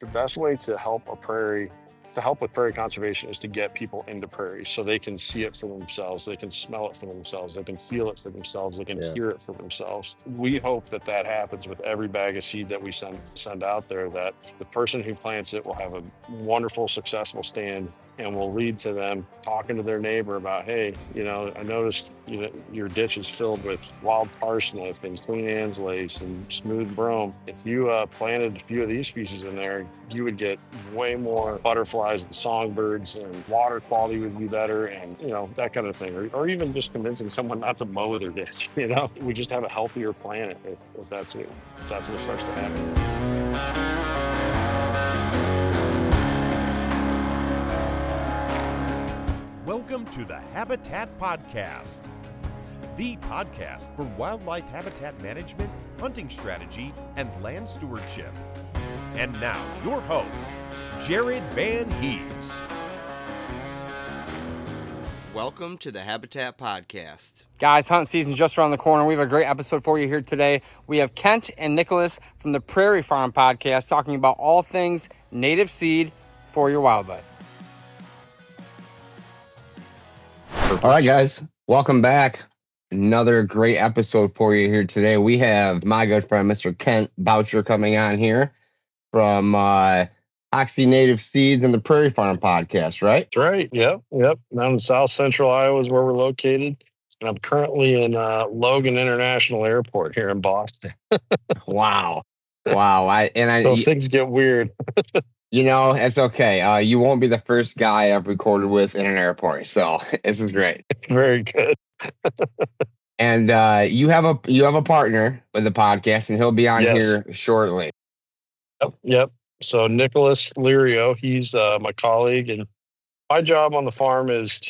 The best way to help with prairie conservation is to get people into prairies so they can see it for themselves, they can smell it for themselves, they can feel it for themselves, they can hear it for themselves. We hope that happens with every bag of seed that we send out there, that the person who plants it will have a wonderful, successful stand and will lead to them talking to their neighbor about, hey, I noticed your ditch is filled with wild parsnip and Queen Anne's lace and smooth brome. If you planted a few of these species in there, you would get way more butterflies and songbirds, and water quality would be better, and that kind of thing. Or even just convincing someone not to mow their ditch. We just have a healthier planet if that's it. If that's what starts to happen. Welcome to the Habitat Podcast, the podcast for wildlife habitat management, hunting strategy, and land stewardship. And now, your host, Jared Van Hees. Welcome to the Habitat Podcast. Guys, hunting season's just around the corner. We have a great episode for you here today. We have Kent and Nicholas from the Prairie Farm Podcast talking about all things native seed for your wildlife. All right, guys, welcome back. Another great episode for you here today. We have my good friend, Mr. Kent Boucher, coming on here from Hoksey Native Seeds and the Prairie Farm Podcast, right? That's right. Yep. Down in South Central Iowa is where we're located. And I'm currently in Logan International Airport here in Boston. Wow. So things get weird. It's okay. You won't be the first guy I've recorded with in an airport, so this is great. Very good. And you have a partner with the podcast, and he'll be on here shortly. Yep. So Nicholas Lirio, he's my colleague, and my job on the farm is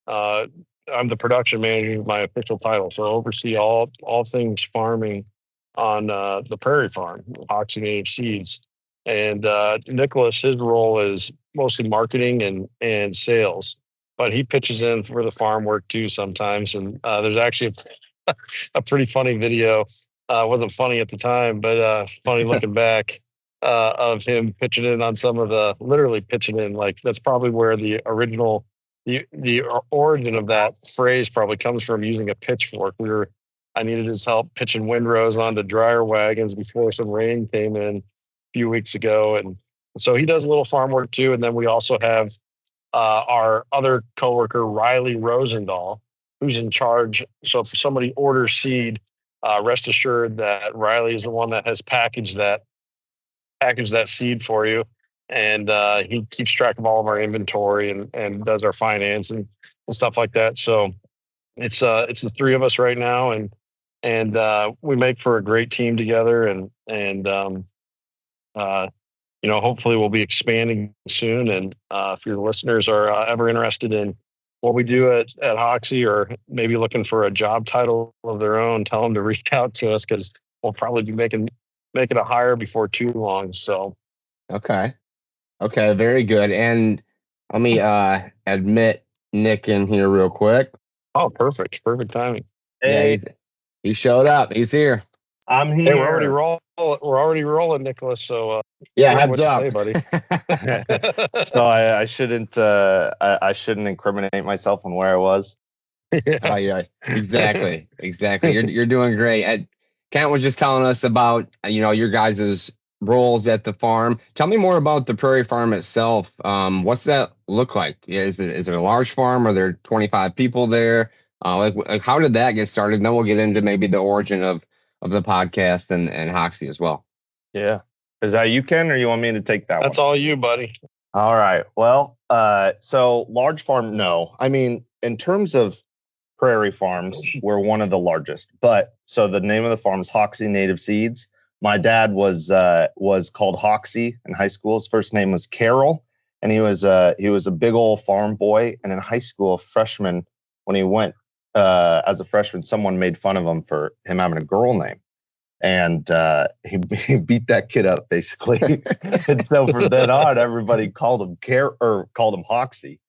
I'm the production manager, my official title, so I oversee all things farming on the Prairie Farm, Hoksey Native Seeds. And Nicholas, his role is mostly marketing and sales, but he pitches in for the farm work too sometimes. And there's actually a pretty funny video. Wasn't funny at the time, but funny looking back of him pitching in on literally pitching in. Like, that's probably where the original, the origin of that phrase probably comes from, using a pitchfork. I needed his help pitching windrows onto dryer wagons before some rain came in few weeks ago, and so he does a little farm work too. And then we also have our other coworker, Riley Rosendahl, who's in charge. So if somebody orders seed, rest assured that Riley is the one that has packaged that seed for you, and he keeps track of all of our inventory and does our finance and stuff like that. So it's the three of us right now, and we make for a great team together, and hopefully we'll be expanding soon. And if your listeners are ever interested in what we do at Hoxie, or maybe looking for a job title of their own, tell them to reach out to us, because we'll probably be making a hire before too long. So, okay, very good. And let me admit Nick in here real quick. Oh, perfect timing. Hey, yeah, he showed up. He's here. I'm here. Hey, we're already rolling, Nicholas. So heads up, say, buddy. So I shouldn't incriminate myself on where I was. Oh yeah, exactly. You're doing great. Kent was just telling us about your guys' roles at the farm. Tell me more about the Prairie Farm itself. What's that look like? Is it a large farm? Are there 25 people there? Like how did that get started? And then we'll get into maybe the origin of the podcast and Hoxie as well. Yeah. Is that you, Ken, or you want me to take that one? That's all you, buddy. All right. Well, so large farm, no. I mean, in terms of prairie farms, we're one of the largest. But so the name of the farm is Hoksey Native Seeds. My dad was called Hoxie in high school. His first name was Carol, and he was a big old farm boy. And in high school, a freshman, when he went as a freshman, someone made fun of him for him having a girl name. And he beat that kid up, basically. And so from then on, everybody called him Hoxie.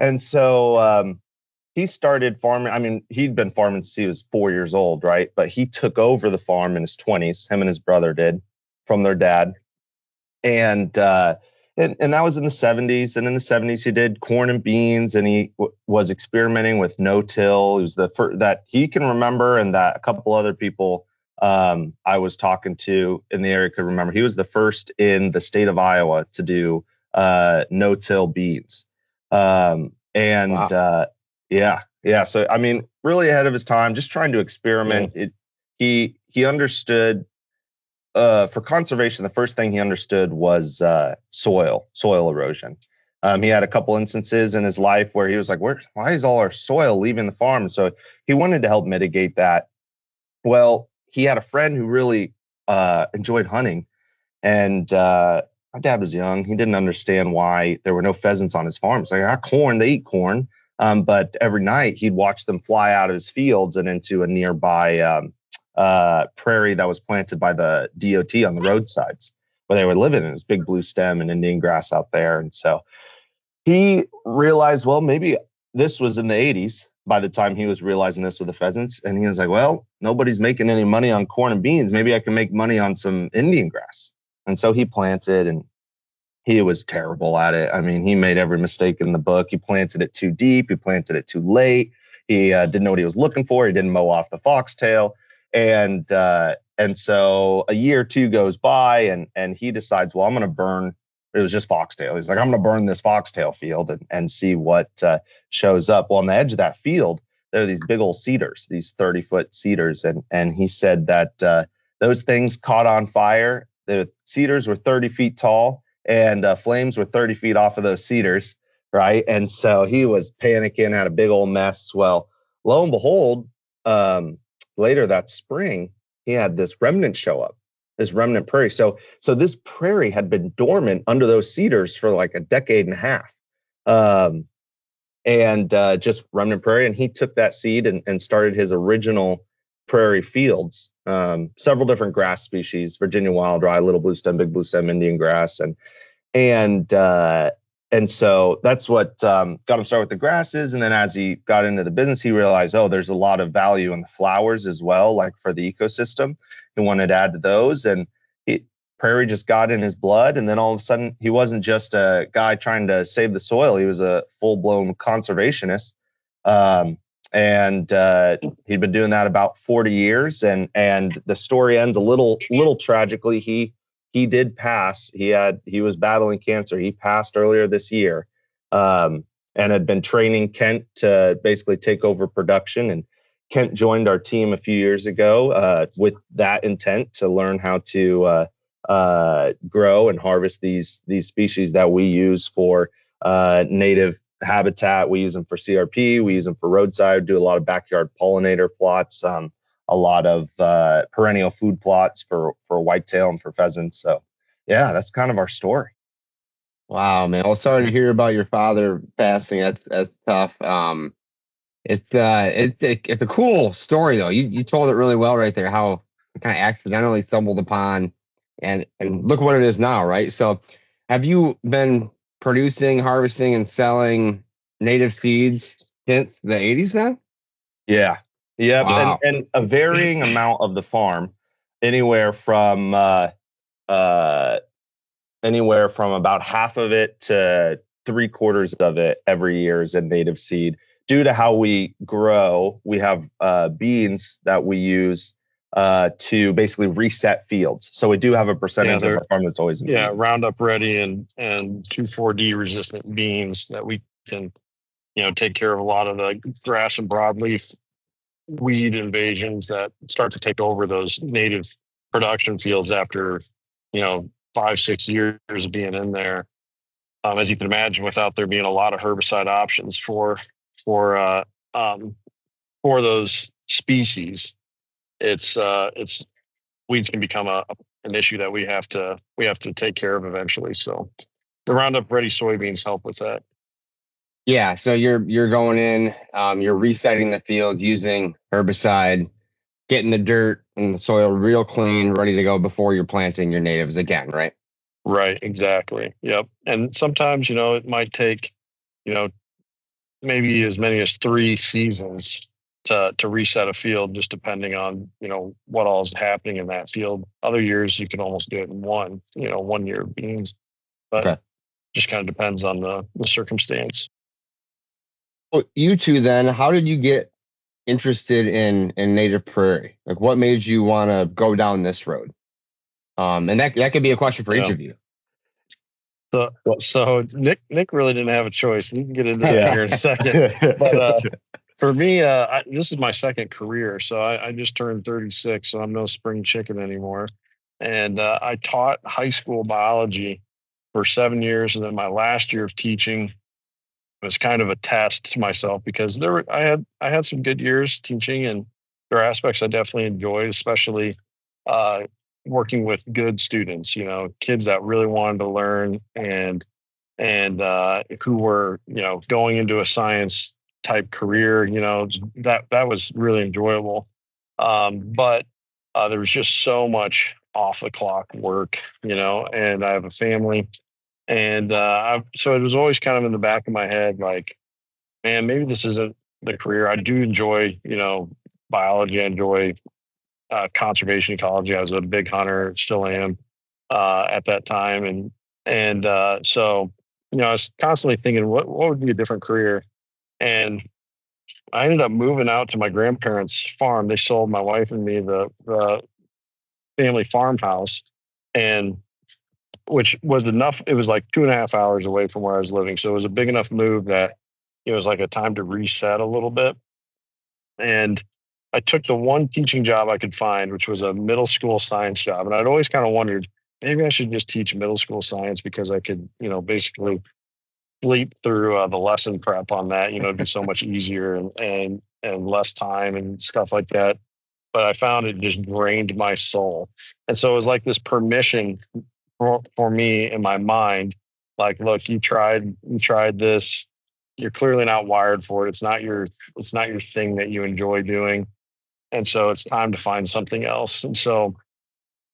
And so he started farming. I mean, he'd been farming since he was 4 years old, right? But he took over the farm in his 20s. Him and his brother did, from their dad. and that was in the 70s. And in the 70s, he did corn and beans, and he was experimenting with no-till. He was the first that he can remember, and that a couple other people I was talking to in the area could remember. He was the first in the state of Iowa to do no-till beans. Wow. Yeah. So, I mean, really ahead of his time, just trying to experiment. Yeah. He understood for conservation, the first thing he understood was soil erosion. He had a couple instances in his life where he was like, why is all our soil leaving the farm? So he wanted to help mitigate that. Well, he had a friend who really enjoyed hunting, and my dad was young. He didn't understand why there were no pheasants on his farm. It's like, corn, they eat corn. But every night he'd watch them fly out of his fields and into a nearby prairie that was planted by the DOT on the roadsides where they were living in this big blue stem and Indian grass out there. And so he realized, well, maybe this was in the 80s by the time he was realizing this with the pheasants. And he was like, well, nobody's making any money on corn and beans. Maybe I can make money on some Indian grass. And so he planted, and he was terrible at it. I mean, he made every mistake in the book. He planted it too deep. He planted it too late. He didn't know what he was looking for. He didn't mow off the foxtail. And so a year or two goes by, and he decides, well, I'm going to burn. It was just foxtail. He's like, I'm going to burn this foxtail field and see what shows up. Well, on the edge of that field, there are these big old cedars, these 30-foot cedars. And he said that those things caught on fire. The cedars were 30 feet tall, and flames were 30 feet off of those cedars, right? And so he was panicking, had a big old mess. Well, lo and behold, later that spring, he had this remnant show up, this remnant prairie. So this prairie had been dormant under those cedars for like a decade and a half, and just remnant prairie. And he took that seed and started his original prairie fields, several different grass species, Virginia wild rye, little blue stem, big blue stem, Indian grass. And so that's what got him started with the grasses. And then as he got into the business, he realized, oh, there's a lot of value in the flowers as well, like for the ecosystem. He wanted to add to those. And prairie just got in his blood. And then all of a sudden, he wasn't just a guy trying to save the soil. He was a full-blown conservationist. And he'd been doing that about 40 years. And the story ends a little tragically. He did pass. He was battling cancer. He passed earlier this year, and had been training Kent to basically take over production. And Kent joined our team a few years ago with that intent to learn how to grow and harvest these species that we use for native habitat. We use them for CRP. We use them for roadside. Do a lot of backyard pollinator plots. A lot of perennial food plots for whitetail and for pheasants. So yeah, that's kind of our story. Wow, man. Well, sorry to hear about your father passing. That's tough. It's a cool story though. You told it really well right there, how you kind of accidentally stumbled upon and look what it is now, right? So have you been producing, harvesting, and selling native seeds since the 80s then? Yeah. Yeah, wow. and a varying amount of the farm, anywhere from about half of it to 3/4 of it every year is in native seed. Due to how we grow, we have beans that we use to basically reset fields. So we do have a percentage of our farm that's always in seed. Roundup Ready and 2,4-D resistant beans that we can, take care of a lot of the grass and broadleaf weed invasions that start to take over those native production fields after 5-6 years of being in there. As you can imagine, without there being a lot of herbicide options for those species, it's weeds can become an issue that we have to take care of eventually. So the Roundup Ready soybeans help with that. Yeah, so you're going in, you're resetting the field using herbicide, getting the dirt and the soil real clean, ready to go before you're planting your natives again, right? Right, exactly. Yep. And sometimes, it might take, maybe as many as 3 seasons to reset a field, just depending on, what all is happening in that field. Other years you can almost do it in 1 year of beans, but Okay. just kind of depends on the circumstance. Well, you two then, how did you get interested in native prairie? Like, what made you want to go down this road? And that could be a question for each of you. So Nick really didn't have a choice. We can get into that here in a second. But for me, this is my second career. So I just turned 36, so I'm no spring chicken anymore. And I taught high school biology for 7 years, and then my last year of teaching was kind of a test to myself, because I had some good years teaching, and there are aspects I definitely enjoyed, especially working with good students, kids that really wanted to learn and who were, going into a science type career, that was really enjoyable. But there was just so much off the clock work, and I have a family, and so it was always kind of in the back of my head, like, man, maybe this isn't the career. I do enjoy, biology. I enjoy conservation ecology. I was a big hunter, still am at that time, and so I was constantly thinking, what would be a different career, and I ended up moving out to my grandparents' farm. They sold my wife and me the family farmhouse, and which was enough. It was like 2.5 hours away from where I was living, so it was a big enough move that it was like a time to reset a little bit. And I took the one teaching job I could find, which was a middle school science job. And I'd always kind of wondered, maybe I should just teach middle school science, because I could, basically sleep through the lesson prep on that, it'd be so much easier and less time and stuff like that. But I found it just drained my soul. And so it was like this permission for me in my mind, like, look, you tried this. You're clearly not wired for it. It's not your thing that you enjoy doing. And so it's time to find something else. And so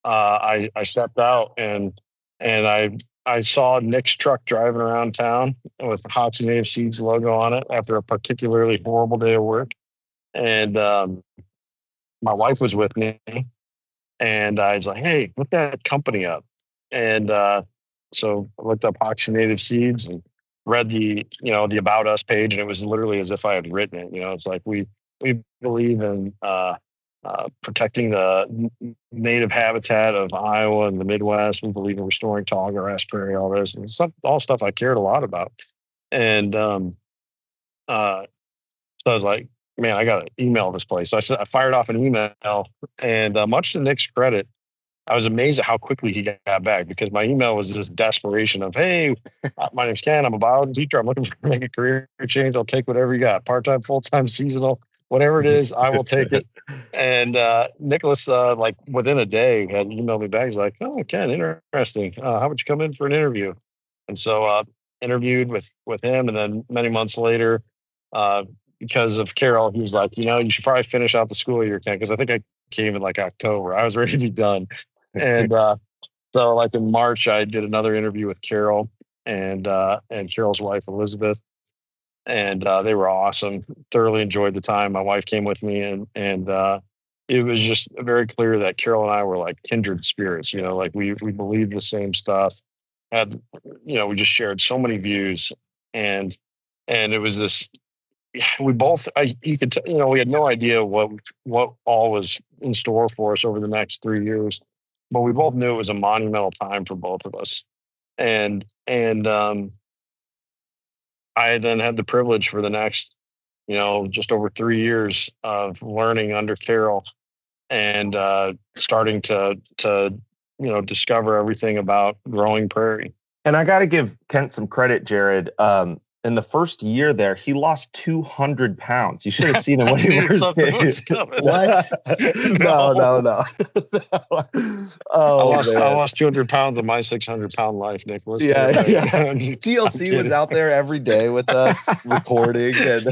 I stepped out, and I saw Nick's truck driving around town with the Hoksey Native Seeds logo on it after a particularly horrible day of work. And my wife was with me, and I was like, hey, look that company up. And so I looked up Hoksey Native Seeds and read the About Us page, and it was literally as if I had written it. It's like, we believe in protecting the native habitat of Iowa and the Midwest. We believe in restoring tall grass prairie, all this, and all stuff I cared a lot about. And so I was like, man, I got to email this place. So I fired off an email, and much to Nick's credit, I was amazed at how quickly he got back, because my email was this desperation of, hey, my name's Ken. I'm a biology teacher. I'm looking to make a career change. I'll take whatever you got, part-time, full-time, seasonal, whatever it is, I will take it. And Nicholas, like within a day, had emailed me back. He's like, oh, Ken, interesting. How would you come in for an interview? And so interviewed with him. And then many months later, because of Carol, he was like, you should probably finish out the school year, Ken, because I think I came in like October. I was ready to be done. And so like in March, I did another interview with Carol and Carol's wife, Elizabeth. And they were awesome. Thoroughly enjoyed the time. My wife came with me, and it was just very clear that Carol and I were like kindred spirits. Like we believed the same stuff. We just shared so many views, and it was this. We both, you could, we had no idea what all was in store for us over the next 3 years, but we both knew it was a monumental time for both of us, and I then had the privilege for the next, just over 3 years of learning under Carol, and starting to discover everything about growing prairie. And I got to give Kent some credit, Jared. In the first year there, he lost 200 pounds. You should have seen him when he first came. What? No. Oh, I lost 200 pounds of my 600-pound life, Nicholas. Yeah. TLC was out there every day with us recording. And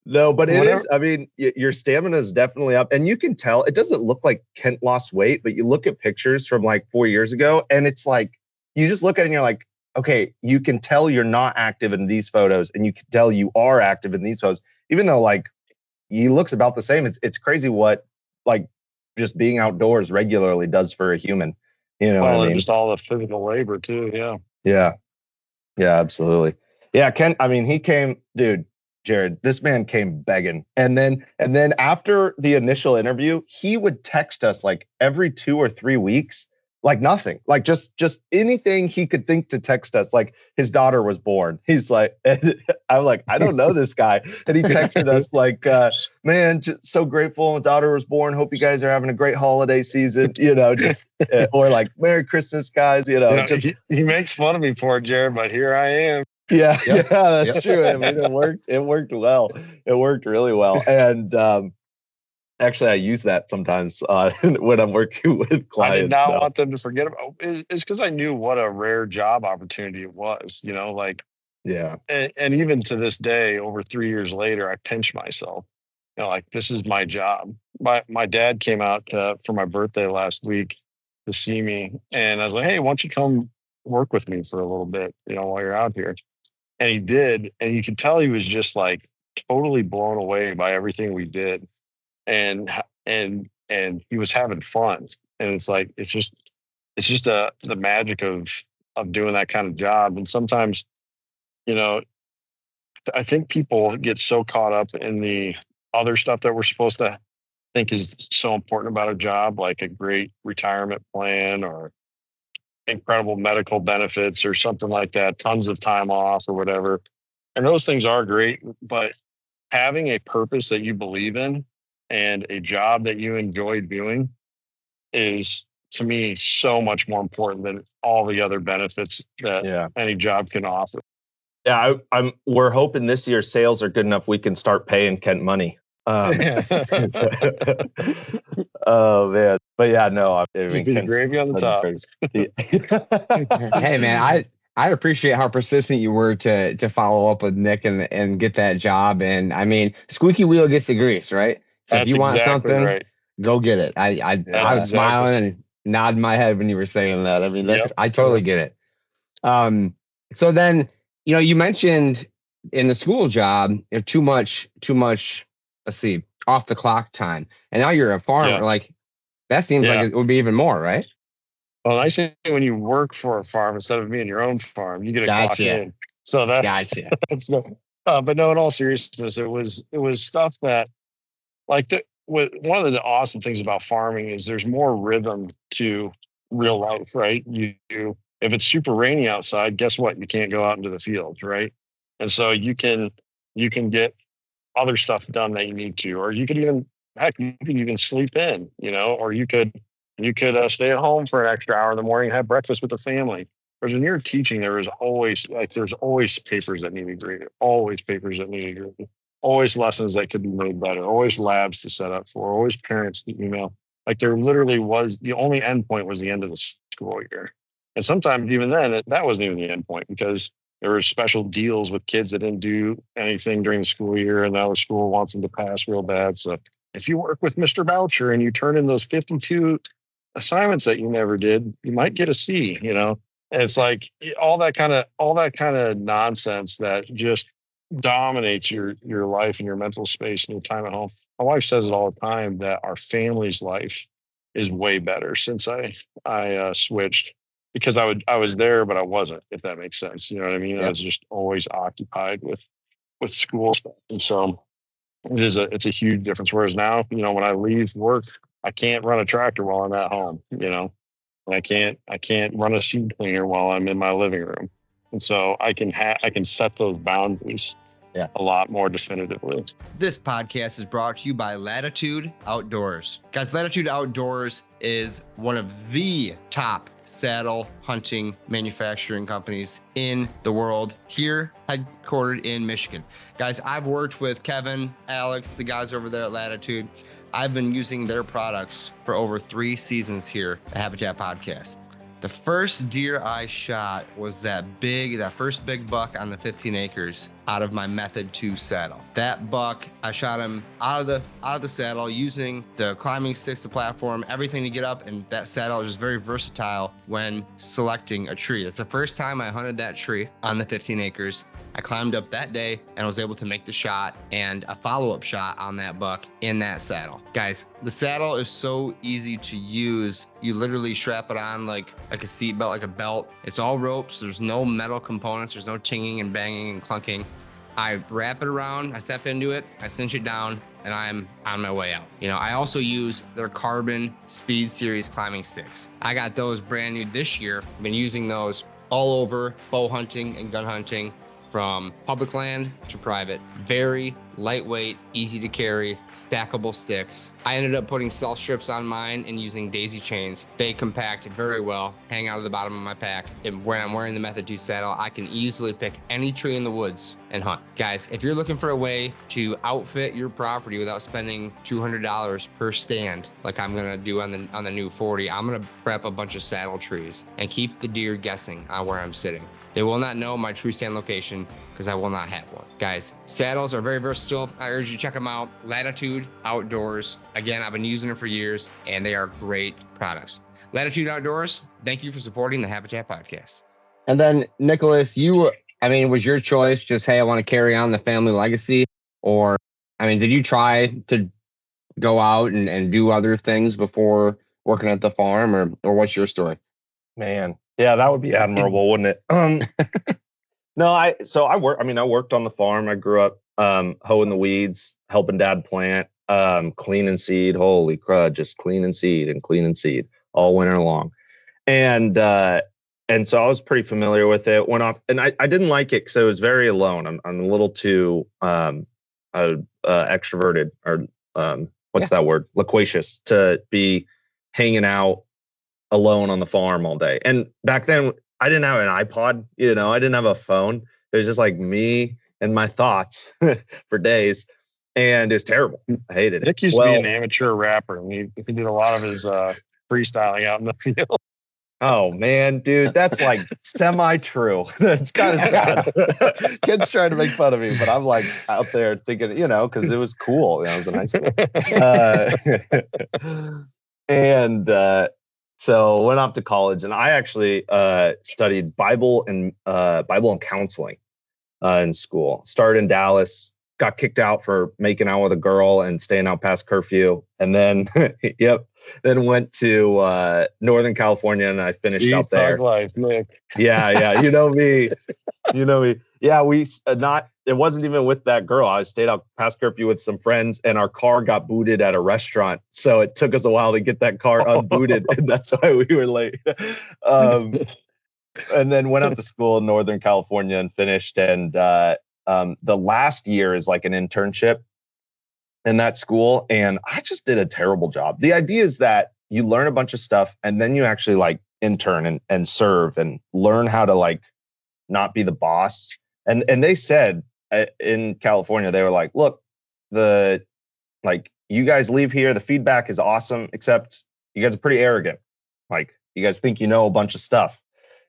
no, but it is. I mean, your stamina is definitely up, and you can tell. It doesn't look like Kent lost weight, but you look at pictures from like 4 years ago, and it's like you just look at it and you're like, okay, you can tell you're not active in these photos and you can tell you are active in these photos, even though like he looks about the same. It's crazy what like just being outdoors regularly does for a human. You know what I mean? Just all the physical labor too. Yeah. Yeah. Yeah, absolutely. Yeah, Ken, I mean, he came, dude, Jared, this man came begging. And then after the initial interview, he would text us like every 2 or 3 weeks, like nothing, like just anything he could think to text us. Like his daughter was born. He's like, and I'm like, I don't know this guy. And he texted us like, man, just so grateful. My daughter was born. Hope you guys are having a great holiday season, you know, just, or like Merry Christmas, guys, you know, just, he makes fun of me for it, Jared, but here I am. Yeah, yeah, that's true. I mean, it worked well. It worked really well. And actually, I use that sometimes when I'm working with clients. I did not want them to forget about it. It's because I knew what a rare job opportunity it was, you know, like, yeah. And even to this day, over 3 years later, I pinch myself, you know, like this is my job. My dad came out for my birthday last week to see me. And I was like, hey, why don't you come work with me for a little bit, you know, while you're out here. And he did. And you could tell he was just like totally blown away by everything we did. And he was having fun. And it's like, it's just the magic of doing that kind of job. And sometimes, you know, I think people get so caught up in the other stuff that we're supposed to think is so important about a job, like a great retirement plan or incredible medical benefits or something like that, tons of time off or whatever. And those things are great, but having a purpose that you believe in and a job that you enjoy doing is, to me, so much more important than all the other benefits that any job can offer. Yeah, we're hoping this year sales are good enough we can start paying Kent money. Oh man, but yeah, no, I mean, gravy on the top. Hey man, I appreciate how persistent you were to follow up with Nick and get that job. And I mean, squeaky wheel gets the grease, right? So That's if you want exactly something, right. Go get it. I was smiling and nodding my head when you were saying that. I mean, I totally get it. So then, you know, you mentioned in the school job, you're too much, let's see, off the clock time. And now you're a farmer. Like that seems like it would be even more, right? Well, I say when you work for a farm instead of being your own farm, you get a clock in. So that's gotcha. But no, in all seriousness, it was stuff that like one of the awesome things about farming is there's more rhythm to real life, right? If it's super rainy outside, guess what? You can't go out into the field, right? And so you can get other stuff done that you need to, or you could even sleep in, you know, or you could stay at home for an extra hour in the morning, have breakfast with the family. Whereas when you're teaching, there's always papers that need to be graded, always papers that need to be graded, always lessons that could be made better, always labs to set up for, always parents to email. Like there literally was, the only end point was the end of the school year. And sometimes even then, that wasn't even the end point because there were special deals with kids that didn't do anything during the school year, and now the school wants them to pass real bad. So if you work with Mr. Boucher and you turn in those 52 assignments that you never did, you might get a C, you know? And it's like all that kind of nonsense that just dominates your life and your mental space and your time at home. My wife says it all the time that our family's life is way better since I switched, because I was there, but I wasn't, if that makes sense. You know what I mean? Yep. I was just always occupied with school stuff. And so it's a huge difference. Whereas now, you know, when I leave work, I can't run a tractor while I'm at home, you know, and I can't run a seed cleaner while I'm in my living room. And so I can set those boundaries a lot more definitively. This podcast is brought to you by Latitude Outdoors. Guys, Latitude Outdoors is one of the top saddle hunting manufacturing companies in the world, here headquartered in Michigan. Guys, I've worked with Kevin, Alex, the guys over there at Latitude. I've been using their products for over 3 seasons here at Habitat Podcast. The first deer I shot was that first big buck on the 15 acres out of my Method 2 saddle. That buck, I shot him out of the saddle using the climbing sticks, the platform, everything to get up, and that saddle is just very versatile when selecting a tree. It's the first time I hunted that tree on the 15 acres. I climbed up that day and was able to make the shot and a follow-up shot on that buck in that saddle. Guys, the saddle is so easy to use. You literally strap it on like a seat belt, like a belt. It's all ropes. There's no metal components. There's no tinging and banging and clunking. I wrap it around, I step into it, I cinch it down, and I'm on my way out. I also use their carbon Speed Series climbing sticks. I got those brand new this year. I've been using those all over bow hunting and gun hunting, from public land to private. Very lightweight, easy to carry, stackable sticks. I ended up putting stealth strips on mine and using daisy chains. They compact very well, hang out of the bottom of my pack. And when I'm wearing the Method 2 saddle, I can easily pick any tree in the woods and hunt. Guys, if you're looking for a way to outfit your property without spending $200 per stand, like I'm gonna do on the new 40, I'm gonna prep a bunch of saddle trees and keep the deer guessing on where I'm sitting. They will not know my true stand location because I will not have one. Guys, saddles are very versatile. I urge you to check them out. Latitude Outdoors. Again, I've been using them for years and they are great products. Latitude Outdoors, thank you for supporting the Habitat Podcast. And then Nicholas, was your choice just, hey, I want to carry on the family legacy? Or, did you try to go out and do other things before working at the farm, or what's your story? Man, yeah, that would be admirable, wouldn't it? No, I worked on the farm. I grew up hoeing the weeds, helping dad plant, cleaning seed. Holy crud, just cleaning seed all winter long. And so I was pretty familiar with it. Went off, and I didn't like it because I was very alone. I'm a little too extroverted, or that word? Loquacious, to be hanging out alone on the farm all day. And back then, I didn't have an iPod, I didn't have a phone. It was just like me and my thoughts for days. And it was terrible. I hated it. Nick used to be an amateur rapper, and he did a lot of his freestyling out in the field. Oh man, dude, that's like semi-true. It's kind of sad. Kids trying to make fun of me, but I'm like out there thinking, because it was cool. It was a nice and so went off to college, and I actually studied Bible and counseling in school. Started in Dallas, got kicked out for making out with a girl and staying out past curfew, and then then went to Northern California, and I finished out there. Thug life, Nick. Yeah, you know me. Yeah, it wasn't even with that girl. I stayed out past curfew with some friends, and our car got booted at a restaurant. So it took us a while to get that car unbooted, and that's why we were late. And then went out to school in Northern California and finished. And the last year is like an internship in that school, and I just did a terrible job. The idea is that you learn a bunch of stuff, and then you actually like intern and serve and learn how to like not be the boss. And they said in California, they were like, look, you guys leave here, the feedback is awesome, except you guys are pretty arrogant. Like, you guys think you know a bunch of stuff.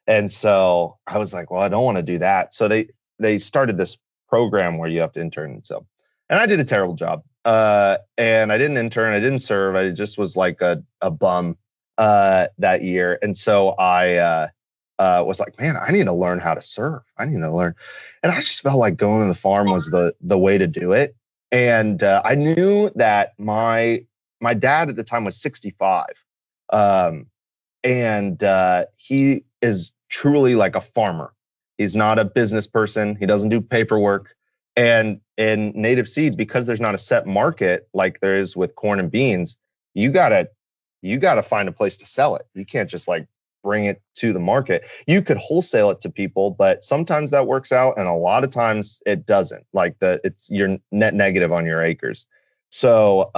And so I was like, well, I don't want to do that. So they started this program where you have to intern. And I did a terrible job. And I didn't intern, I didn't serve. I just was like a bum that year. And so I was like, man, I need to learn how to serve. I need to learn. And I just felt like going to the farm was the way to do it. And I knew that my dad at the time was 65. And he is truly like a farmer. He's not a business person. He doesn't do paperwork. And in native seed, because there's not a set market like there is with corn and beans, you gotta find a place to sell it. You can't just like bring it to the market. You could wholesale it to people, but sometimes that works out, and a lot of times it doesn't. Like you're net negative on your acres. So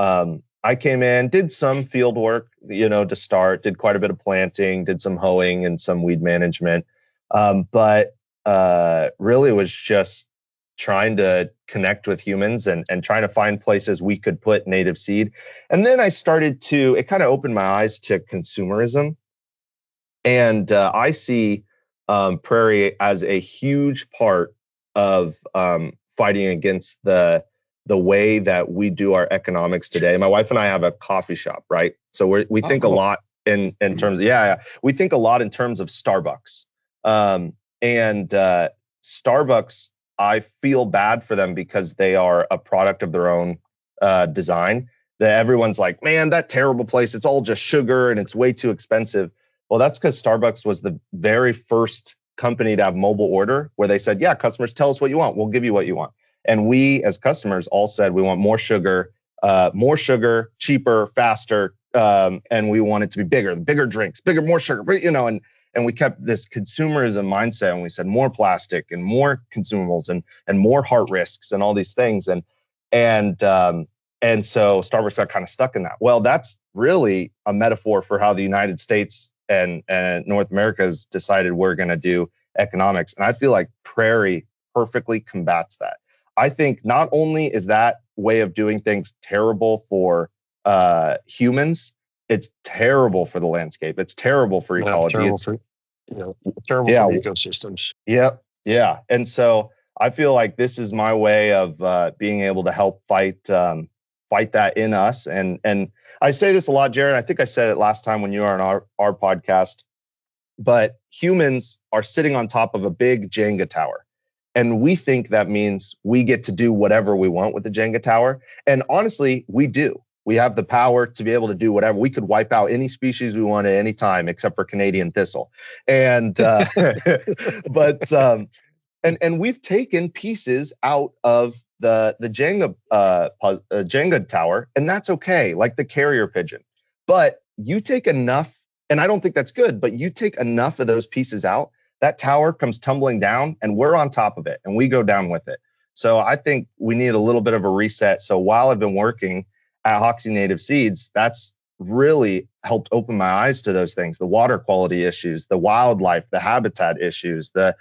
I came in, did some field work, to start, did quite a bit of planting, did some hoeing and some weed management, but really was just trying to connect with humans and trying to find places we could put native seed. And then I started it kind of opened my eyes to consumerism. And I see Prairie as a huge part of fighting against the way that we do our economics today. My wife and I have a coffee shop, right? So we think a lot in terms of, we think a lot in terms of Starbucks. And Starbucks, I feel bad for them because they are a product of their own design. That everyone's like, man, that terrible place, it's all just sugar and it's way too expensive. Well, that's because Starbucks was the very first company to have mobile order, where they said, yeah, customers, tell us what you want, we'll give you what you want. And we as customers all said we want more sugar, cheaper, faster, and we want it to be bigger drinks, more sugar, and we kept this consumerism mindset, and we said more plastic and more consumables and more heart risks and all these things. And so Starbucks got kind of stuck in that. Well, that's really a metaphor for how the United States and North America has decided we're going to do economics. And I feel like Prairie perfectly combats that. I think not only is that way of doing things terrible for humans, it's terrible for the landscape. It's terrible for ecology. Terrible for ecosystems. Yep. Yeah. And so I feel like this is my way of being able to help fight that in us. And I say this a lot, Jared. I think I said it last time when you were on our podcast, but humans are sitting on top of a big Jenga tower. And we think that means we get to do whatever we want with the Jenga tower. And honestly, we do. We have the power to be able to do whatever. We could wipe out any species we want at any time, except for Canadian thistle. And and we've taken pieces out of the Jenga tower, and that's okay, like the carrier pigeon. But you take enough, and I don't think that's good, but you take enough of those pieces out, that tower comes tumbling down, and we're on top of it, and we go down with it. So I think we need a little bit of a reset. So while I've been working at Hoksey Native Seeds, that's really helped open my eyes to those things: the water quality issues, the wildlife, the habitat issues, the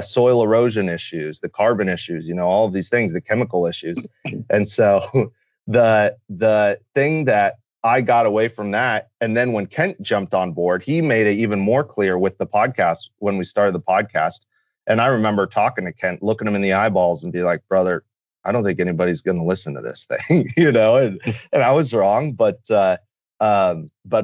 soil erosion issues, the carbon issues, all of these things, the chemical issues. And so the thing that I got away from that, and then when Kent jumped on board, he made it even more clear with the podcast when we started the podcast. And I remember talking to Kent, looking him in the eyeballs and be like, brother, I don't think anybody's going to listen to this thing, and I was wrong, but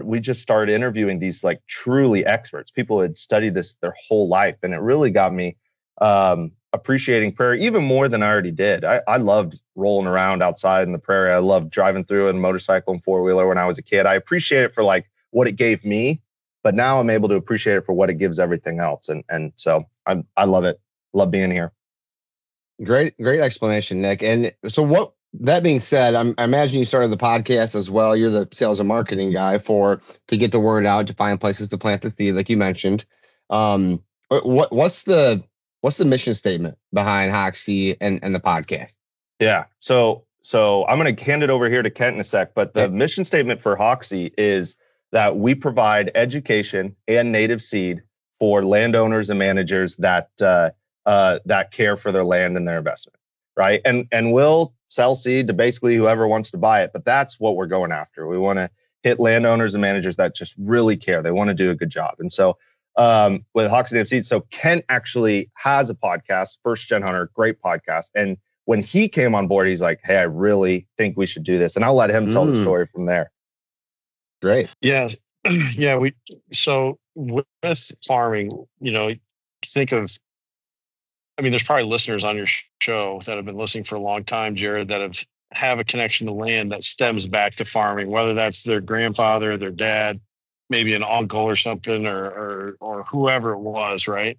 we just started interviewing these like truly experts, people who had studied this their whole life. And it really got me appreciating Prairie even more than I already did. I loved rolling around outside in the Prairie. I loved driving through in a motorcycle and four-wheeler when I was a kid. I appreciate it for like what it gave me, but now I'm able to appreciate it for what it gives everything else. And so I love it. Love being here. Great explanation, Nick. And so that being said, I imagine you started the podcast as well. You're the sales and marketing guy to get the word out, to find places to plant the seed, like you mentioned. What's the mission statement behind Hoxie and the podcast? Yeah. So I'm going to hand it over here to Kent in a sec, but the mission statement for Hoxie is that we provide education and native seed for landowners and managers that care for their land and their investment, right? And we'll sell seed to basically whoever wants to buy it, but that's what we're going after. We want to hit landowners and managers that just really care. They want to do a good job. And so with Hoksey Native Seeds, so Kent actually has a podcast, First Gen Hunter, great podcast. And when he came on board, he's like, hey, I really think we should do this. And I'll let him tell the story from there. Great. Yeah. Yeah. So with farming, think of, there's probably listeners on your show that have been listening for a long time, Jared, that have a connection to land that stems back to farming, whether that's their grandfather, their dad, maybe an uncle or something, or whoever it was, right?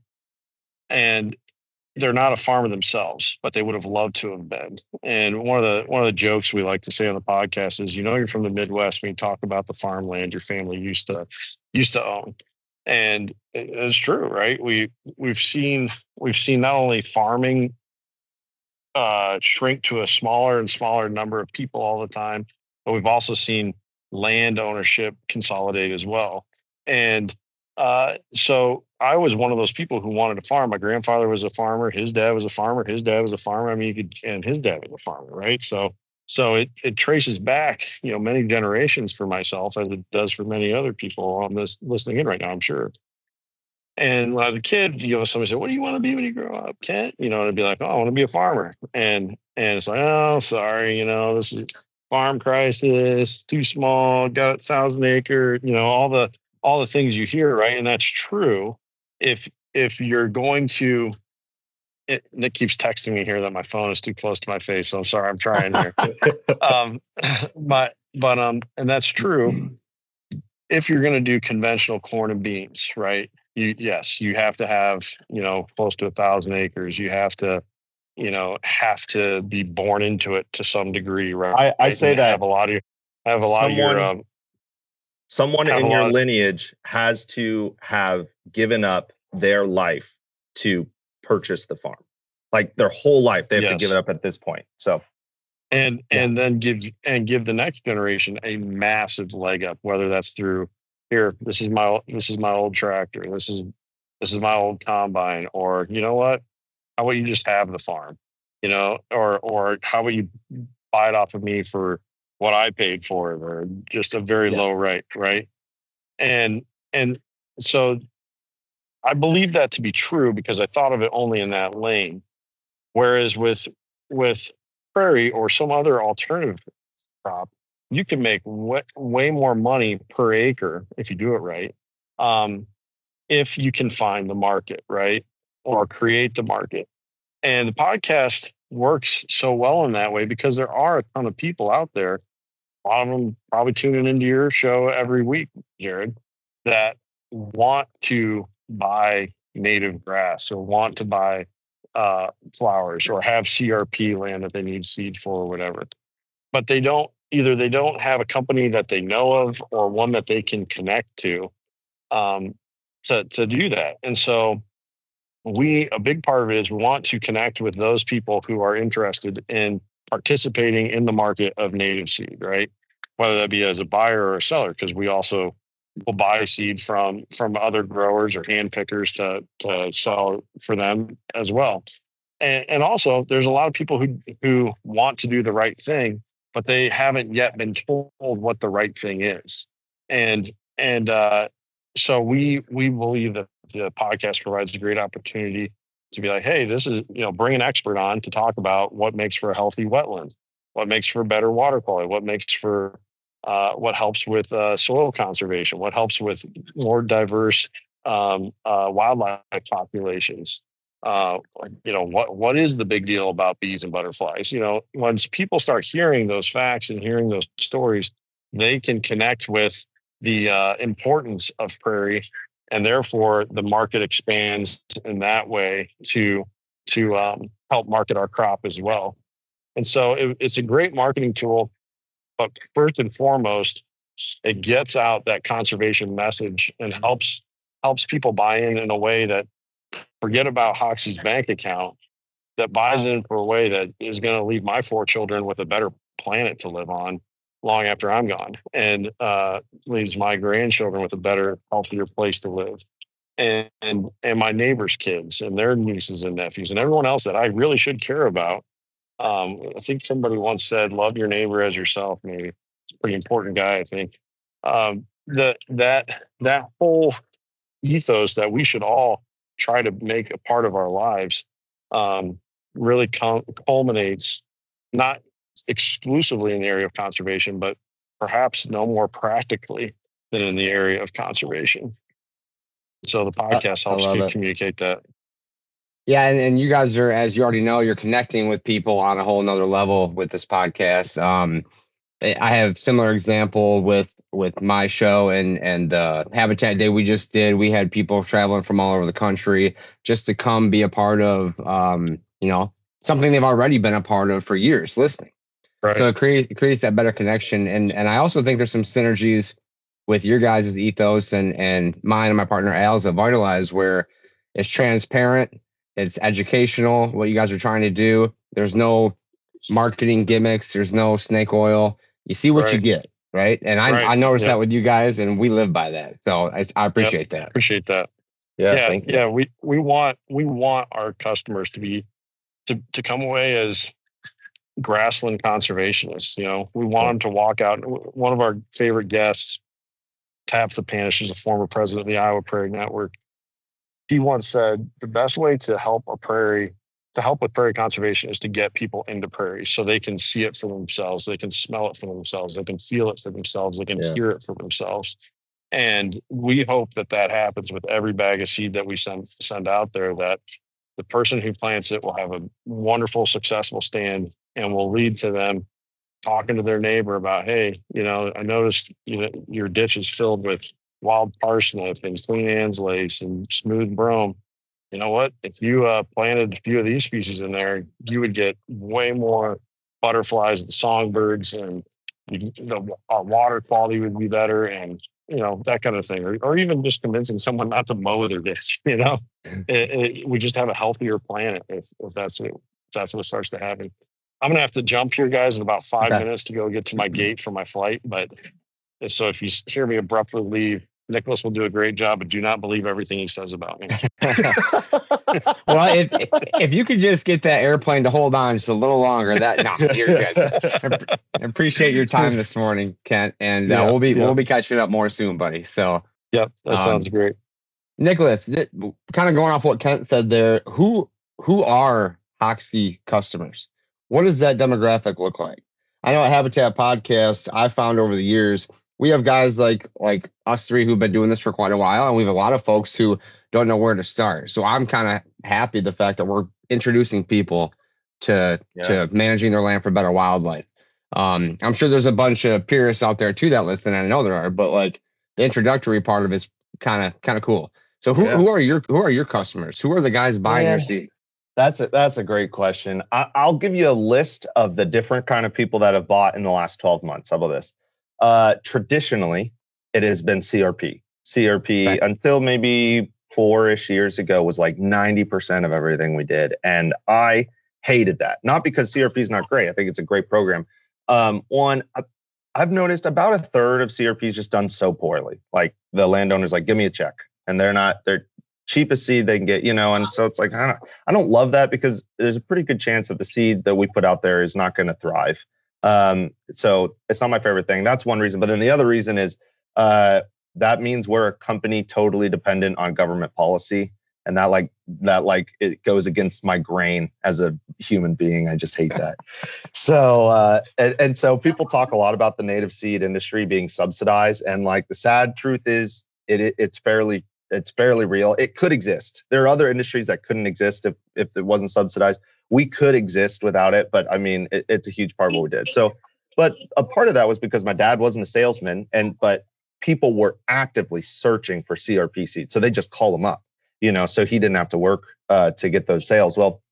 And they're not a farmer themselves, but they would have loved to have been. And one of the jokes we like to say on the podcast is, you're from the Midwest when you talk about the farmland your family used to own. And it's true, right? We've seen not only farming shrink to a smaller and smaller number of people all the time, but we've also seen land ownership consolidate as well. And so I was one of those people who wanted to farm. My grandfather was a farmer. His dad was a farmer. His dad was a farmer. And his dad was a farmer, right? So it traces back, many generations for myself, as it does for many other people on this listening in right now, I'm sure. And when I was a kid, somebody said, "What do you want to be when you grow up, Kent?" And I'd be like, "Oh, I want to be a farmer." And it's like, "Oh, sorry, this is farm crisis, too small, got 1,000 acre, all the things you hear, right?" And that's true. If you're going to, Nick keeps texting me here that my phone is too close to my face, so I'm sorry, I'm trying here. um, and that's true. If you're going to do conventional corn and beans, right? You have to have, close to 1,000 acres. You have to be born into it to some degree, right? I say And that have a lot of your, someone have a in your lot of, lineage has to have given up their life to purchase the farm. Like their whole life, they have to give it yes. up at this point. So And then give the next generation a massive leg up, whether that's through, here, this is my old tractor, this is my old combine, or you know what? How about you just have the farm? Or how about you buy it off of me for what I paid for it, or just a very Yeah. low rate, right? And so I believe that to be true because I thought of it only in that lane. Whereas with prairie or some other alternative crop, you can make way more money per acre if you do it right. If you can find the market, right? Or create the market. And the podcast works so well in that way because there are a ton of people out there. A lot of them probably tuning into your show every week, Jared, that want to buy native grass or want to buy flowers or have CRP land that they need seed for or whatever. But they don't have a company that they know of or one that they can connect um, to do that. And so a big part of it is we want to connect with those people who are interested in participating in the market of native seed, right? Whether that be as a buyer or a seller, because we also will buy seed from other growers or hand pickers to sell for them as well. And also there's a lot of people who want to do the right thing, but they haven't yet been told what the right thing is. And so we believe that the podcast provides a great opportunity to be like, hey, this is, bring an expert on to talk about what makes for a healthy wetland, what makes for better water quality, what makes for what helps with soil conservation, what helps with more diverse wildlife populations. What is the big deal about bees and butterflies? Once people start hearing those facts and hearing those stories, they can connect with the importance of prairie, and therefore the market expands in that way to help market our crop as well. And so it's a great marketing tool, but first and foremost, it gets out that conservation message and helps people buy in a way that, forget about Hoxie's bank account, that buys in for a way that is going to leave my 4 children with a better planet to live on long after I'm gone, and leaves my grandchildren with a better, healthier place to live, and my neighbors' kids and their nieces and nephews and everyone else that I really should care about. I think somebody once said, "Love your neighbor as yourself." Maybe it's a pretty important guy. I think that whole ethos that we should all try to make a part of our lives really culminates not exclusively in the area of conservation, but perhaps no more practically than in the area of conservation. So the podcast helps communicate that. Yeah, and you guys are, as you already know, you're connecting with people on a whole nother level with this podcast. I have similar example with my show and the Habitat Day we just did. We had people traveling from all over the country just to come be a part of something they've already been a part of for years, listening. Right. So it creates that better connection. And I also think there's some synergies with your guys' ethos and mine and my partner Al's at Vitalize, where it's transparent, it's educational, what you guys are trying to do. There's no marketing gimmicks, there's no snake oil. You see what you get, right? And I noticed that with you guys, and we live by that. So I appreciate that. Appreciate that. Yeah, thank you. Yeah, we want our customers to come away as grassland conservationists. We want them to walk out. One of our favorite guests, Tap the Panish, is a former president of the Iowa Prairie Network. he once said the best way to help with prairie conservation is to get people into prairies so they can see it for themselves, they can smell it for themselves, they can feel it for themselves, they can hear it for themselves. And we hope that happens with every bag of seed that we send out there, that the person who plants it will have a wonderful, successful stand, and will lead to them talking to their neighbor about, hey, I noticed your ditch is filled with wild parsnip and Queen Anne's lace and smooth brome. You know what? If you planted a few of these species in there, you would get way more butterflies and songbirds, and the water quality would be better, and that kind of thing, or even just convincing someone not to mow their ditch. We just have a healthier planet if that's it. If that's what starts to happen. I'm gonna have to jump here, guys, in about 5 minutes to go get to my gate for my flight. But so if you hear me abruptly leave, Nicholas will do a great job, but do not believe everything he says about me. Well, if you could just get that airplane to hold on just a little longer, you're good. I appreciate your time this morning, Kent, and we'll be catching up more soon, buddy. So, yep, that sounds great. Nicholas, kind of going off what Kent said there, who are Hoxie customers? What does that demographic look like? I know at Habitat Podcast, I found over the years, we have guys like us three who've been doing this for quite a while, and we have a lot of folks who don't know where to start. So I'm kind of happy the fact that we're introducing people to managing their land for better wildlife. I'm sure there's a bunch of purists out there too that listen, and I know there are, but like the introductory part of it's kind of cool. So who are your customers? Who are the guys buying your seed? That's a great question. I'll give you a list of the different kind of people that have bought in the last 12 months. How about this? Traditionally, it has been CRP. CRP until maybe 4-ish years ago was like 90% of everything we did. And I hated that. Not because CRP is not great. I think it's a great program. I've noticed about a third of CRP is just done so poorly. Like the landowners like, give me a check. And they're cheapest seed they can get, and so it's like, I don't love that, because there's a pretty good chance that the seed that we put out there is not going to thrive. So it's not my favorite thing. That's one reason. But then the other reason is that means we're a company totally dependent on government policy. And that it goes against my grain as a human being. I just hate that. So and so people talk a lot about the native seed industry being subsidized, and like the sad truth is it's fairly real. It could exist. There are other industries that couldn't exist if it wasn't subsidized. We could exist without it, but I mean, it's a huge part of what we did. So, but a part of that was because my dad wasn't a salesman, but people were actively searching for CRP seeds, so they just call them up, so he didn't have to work to get those sales. Well,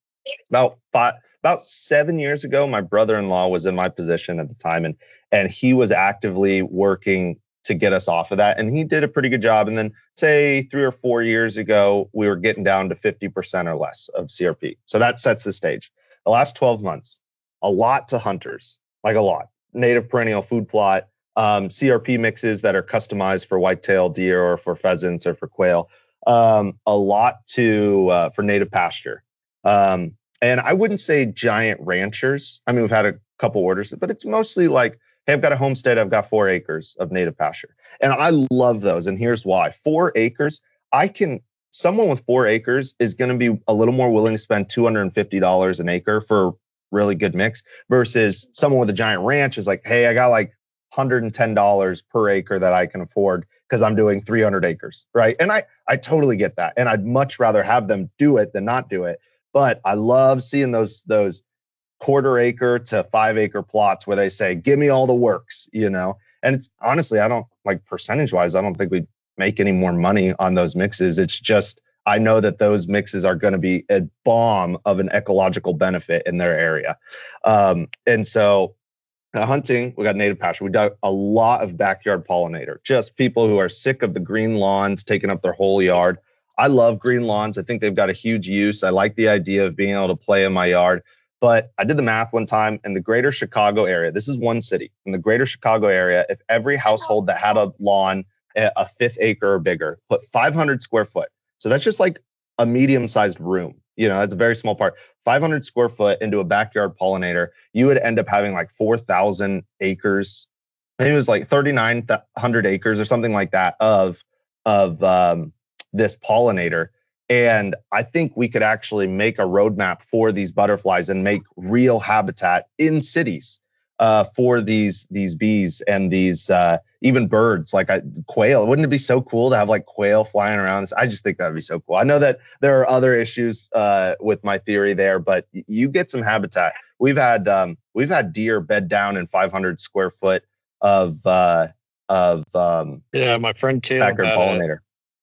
about 7 years ago, my brother-in-law was in my position at the time, and he was actively working to get us off of that. And he did a pretty good job. And then say 3 or 4 years ago, we were getting down to 50% or less of CRP. So that sets the stage. The last 12 months, a lot to hunters, like a lot. Native perennial food plot, CRP mixes that are customized for whitetail deer or for pheasants or for quail. A lot for native pasture. And I wouldn't say giant ranchers. I mean, we've had a couple orders, but it's mostly like, hey, I've got a homestead. I've got 4 acres of native pasture. And I love those. And here's why. 4 acres, someone with 4 acres is going to be a little more willing to spend $250 an acre for a really good mix versus someone with a giant ranch is like, hey, I got like $110 per acre that I can afford because I'm doing 300 acres, right? And I totally get that. And I'd much rather have them do it than not do it. But I love seeing those 1/4 acre to 5 acre plots where they say, give me all the works, and it's honestly, I don't like percentage wise, I don't think we make any more money on those mixes. It's just, I know that those mixes are going to be a bomb of an ecological benefit in their area. And so hunting, we got native pasture. We got a lot of backyard pollinator, just people who are sick of the green lawns taking up their whole yard. I love green lawns. I think they've got a huge use. I like the idea of being able to play in my yard. But I did the math one time in the greater Chicago area. This is one city. In the greater Chicago area, if every household that had a lawn, a 1/5 acre or bigger, put 500 square foot. So that's just like a medium-sized room. That's a very small part. 500 square foot into a backyard pollinator, you would end up having like 4,000 acres. Maybe it was like 3,900 acres or something like that of this pollinator. And I think we could actually make a roadmap for these butterflies and make real habitat in cities for these bees and these even birds like quail. Wouldn't it be so cool to have like quail flying around? I just think that would be so cool. I know that there are other issues with my theory there, but you get some habitat. We've had deer bed down in 500 square foot of yeah, my friend Caleb backyard pollinator.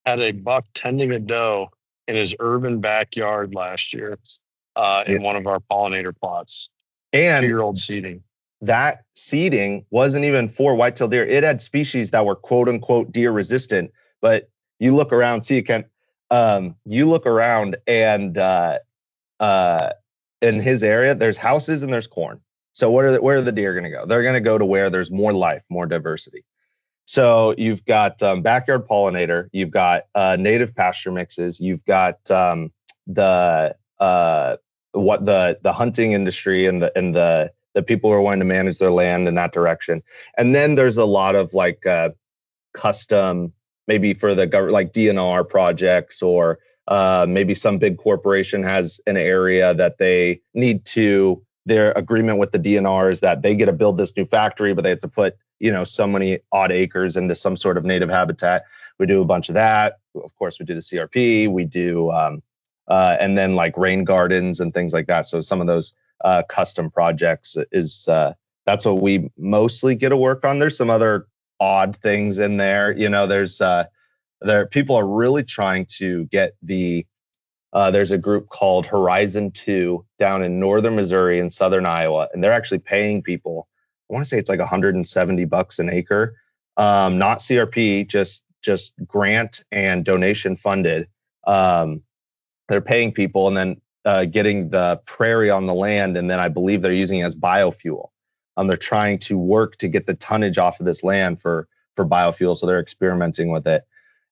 Had a buck tending a doe in his urban backyard last year in one of our pollinator plots. And 2-year-old seeding. That seeding wasn't even for whitetail deer. It had species that were quote unquote deer resistant. But you look around, you look around and in his area, there's houses and there's corn. So where are the deer going to go? They're going to go to where there's more life, more diversity. So you've got backyard pollinator, you've got native pasture mixes, you've got the hunting industry and the people who are wanting to manage their land in that direction. And then there's a lot of like custom, maybe for the government, like DNR projects, or maybe some big corporation has an area that they need to, their agreement with the DNR is that they get to build this new factory, but they have to put, so many odd acres into some sort of native habitat. We do a bunch of that. Of course, we do the CRP, we do, and then like rain gardens and things like that. So some of those custom projects is that's what we mostly get to work on. There's some other odd things in there. People are really trying to get there's a group called Horizon 2 down in northern Missouri and southern Iowa, and they're actually paying people. I want to say it's like $170 an acre, not CRP, just grant and donation funded. They're paying people and then getting the prairie on the land, and then I believe they're using it as biofuel. They're trying to work to get the tonnage off of this land for biofuel, so they're experimenting with it.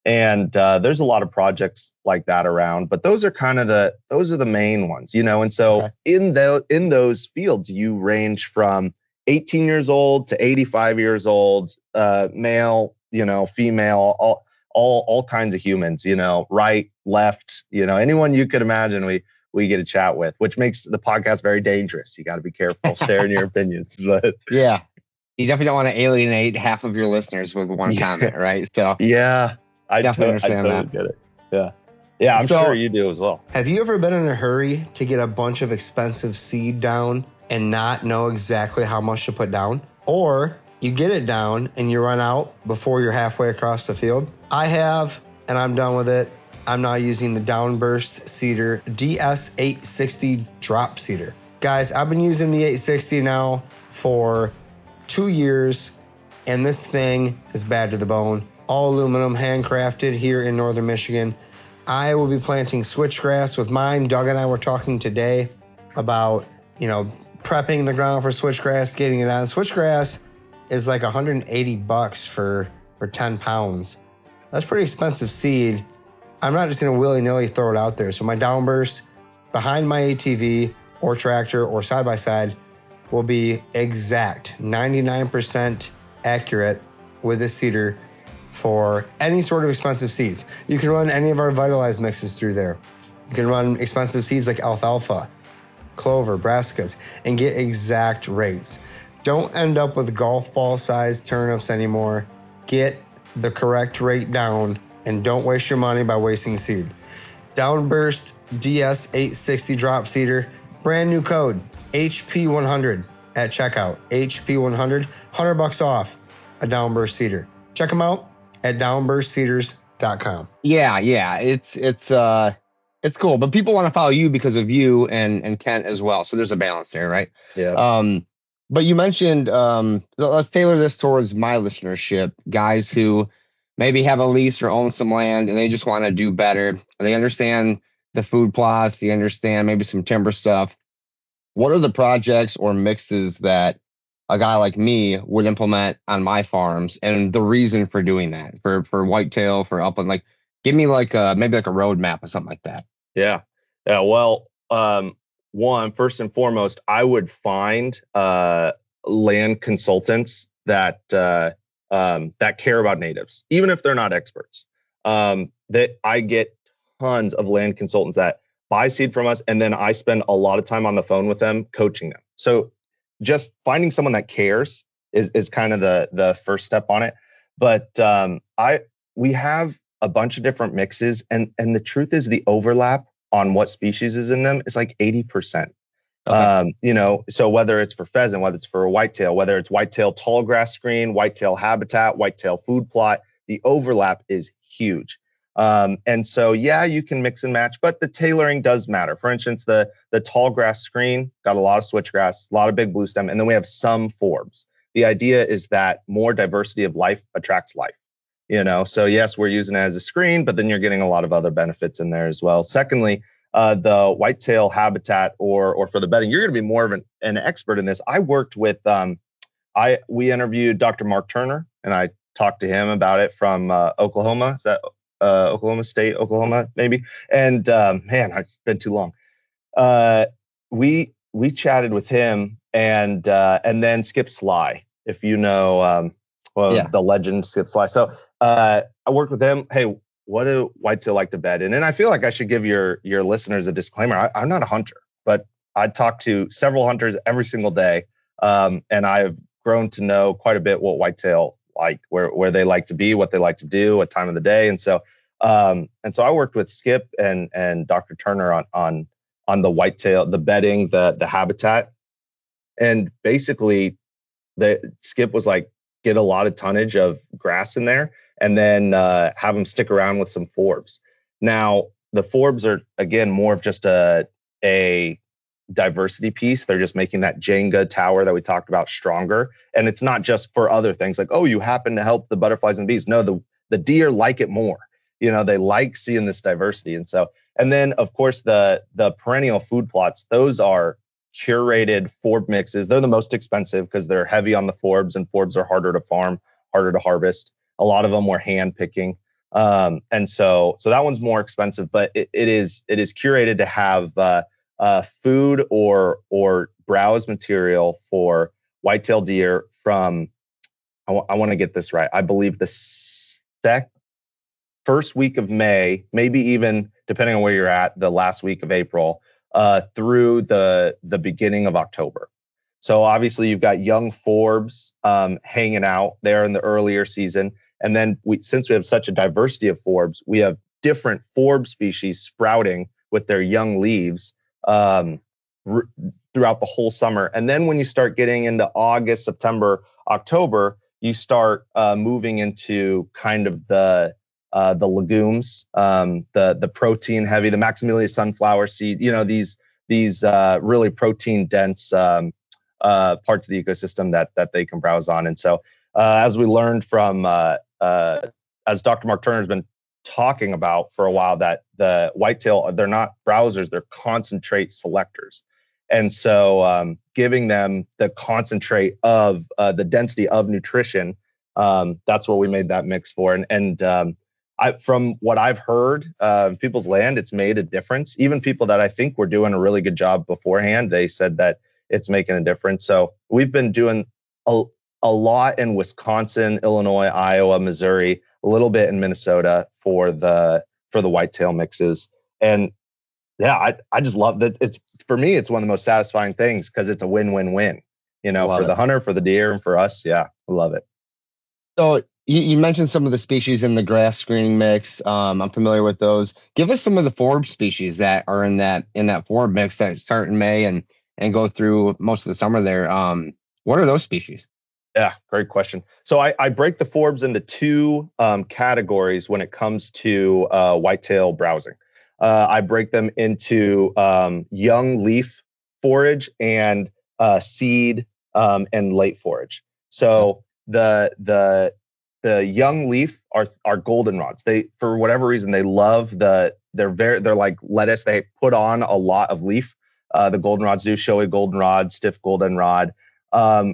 And there's a lot of projects like that around, but those are the main ones, And so okay. in those fields, you range from 18 years old to 85 years old, male, female, all kinds of humans, right, left, anyone you could imagine we get a chat with, which makes the podcast very dangerous. You got to be careful sharing your opinions. But yeah, you definitely don't want to alienate half of your listeners with one comment, right? So yeah, I definitely understand that. Get it. Yeah, I'm sure you do as well. Have you ever been in a hurry to get a bunch of expensive seed down and not know exactly how much to put down? Or you get it down and you run out before you're halfway across the field? I have, and I'm done with it. I'm now using the Downburst Seeder DS860 drop seeder. Guys, I've been using the 860 now for 2 years, and this thing is bad to the bone. All aluminum, handcrafted here in northern Michigan. I will be planting switchgrass with mine. Doug and I were talking today about, prepping the ground for switchgrass, getting it on. Switchgrass is like $180 for 10 pounds. That's pretty expensive seed. I'm not just going to willy-nilly throw it out there. So my Downburst behind my ATV or tractor or side-by-side will be exact 99% accurate with this seeder for any sort of expensive seeds. You can run any of our Vitalize mixes through there. You can run expensive seeds like alfalfa, clover, brassicas, and get exact rates. Don't end up with golf ball sized turnips anymore. Get the correct rate down and don't waste your money by wasting seed. Downburst DS860 drop seeder, brand new code HP100 at checkout. HP100, $100 off a Downburst seeder. Check them out at downburstseeders.com. Yeah, it's cool, but people want to follow you because of you and Kent as well. So there's a balance there, right? Yeah. But you mentioned let's tailor this towards my listenership, guys who maybe have a lease or own some land and they just want to do better. They understand the food plots, they understand maybe some timber stuff. What are the projects or mixes that a guy like me would implement on my farms, and the reason for doing that for whitetail, for upland? Like, give me like maybe like a roadmap or something like that. Yeah. Well, first and foremost, I would find land consultants that care about natives, even if they're not experts. That I get tons of land consultants that buy seed from us, and then I spend a lot of time on the phone with them, coaching them. So just finding someone that cares is kind of the first step on it. But we have a bunch of different mixes, and the truth is the overlap on what species is in them is like 80%. Okay. So whether it's for pheasant, whether it's for a whitetail, whether it's whitetail tall grass screen, whitetail habitat, whitetail food plot, the overlap is huge. And so, yeah, you can mix and match, but the tailoring does matter. For instance, the tall grass screen got a lot of switchgrass, a lot of big blue stem, and then we have some forbs. The idea is that more diversity of life attracts life. So yes, we're using it as a screen, but then you're getting a lot of other benefits in there as well. Secondly, the whitetail habitat or for the bedding, you're going to be more of an expert in this. I worked with, we interviewed Dr. Mark Turner, and I talked to him about it from Oklahoma. Is that Oklahoma State, Oklahoma, maybe? And man, it's been too long. We chatted with him and then Skip Sly, if you know, the legend Skip Sly. So I worked with him. Hey, what do whitetail like to bed in? And I feel like I should give your listeners a disclaimer. I'm not a hunter, but I talk to several hunters every single day. And I've grown to know quite a bit what whitetail like, where they like to be, what they like to do, what time of the day. And so I worked with Skip and Dr. Turner on the whitetail, the bedding, the habitat. And basically the Skip was like, get a lot of tonnage of grass in there, and then have them stick around with some forbs. Now, the forbs are, again, more of just a diversity piece. They're just making that Jenga tower that we talked about stronger. And it's not just for other things like, oh, you happen to help the butterflies and bees. No, the deer like it more. They like seeing this diversity. And then, of course, the perennial food plots, those are curated forb mixes. They're the most expensive because they're heavy on the forbs, and forbs are harder to farm, harder to harvest. A lot of them were hand picking. And so that one's more expensive, but it is curated to have food or browse material for whitetail deer from, I want to get this right, I believe the first week of May, maybe even depending on where you're at, the last week of April, through the beginning of October. So obviously you've got young forbs hanging out there in the earlier season. And then since we have such a diversity of forbs, we have different forb species sprouting with their young leaves throughout the whole summer. And then when you start getting into August, September, October, you start moving into kind of the legumes, the protein heavy, the Maximilian sunflower seed, these really protein dense parts of the ecosystem that they can browse on. And so as we learned from, as Dr. Mark Turner has been talking about for a while, that the whitetail, they're not browsers, they're concentrate selectors. And so giving them the concentrate of the density of nutrition, that's what we made that mix for. And from what I've heard, people's land, it's made a difference. Even people that I think were doing a really good job beforehand, they said that it's making a difference. So we've been doing a lot in Wisconsin, Illinois, Iowa, Missouri, a little bit in Minnesota for the whitetail mixes. And yeah, I just love that. For me, it's one of the most satisfying things because it's a win-win-win, for the hunter, for the deer, and for us. Yeah, I love it. So you mentioned some of the species in the grass screening mix. I'm familiar with those. Give us some of the forb species that are in that forb mix that start in May and go through most of the summer there. What are those species? Yeah, great question. So I break the forbs into two categories when it comes to whitetail browsing. I break them into young leaf forage and seed and late forage. So the young leaf are goldenrods. They, for whatever reason, they love they're like lettuce. They put on a lot of leaf. The goldenrods do, showy goldenrod, stiff goldenrod.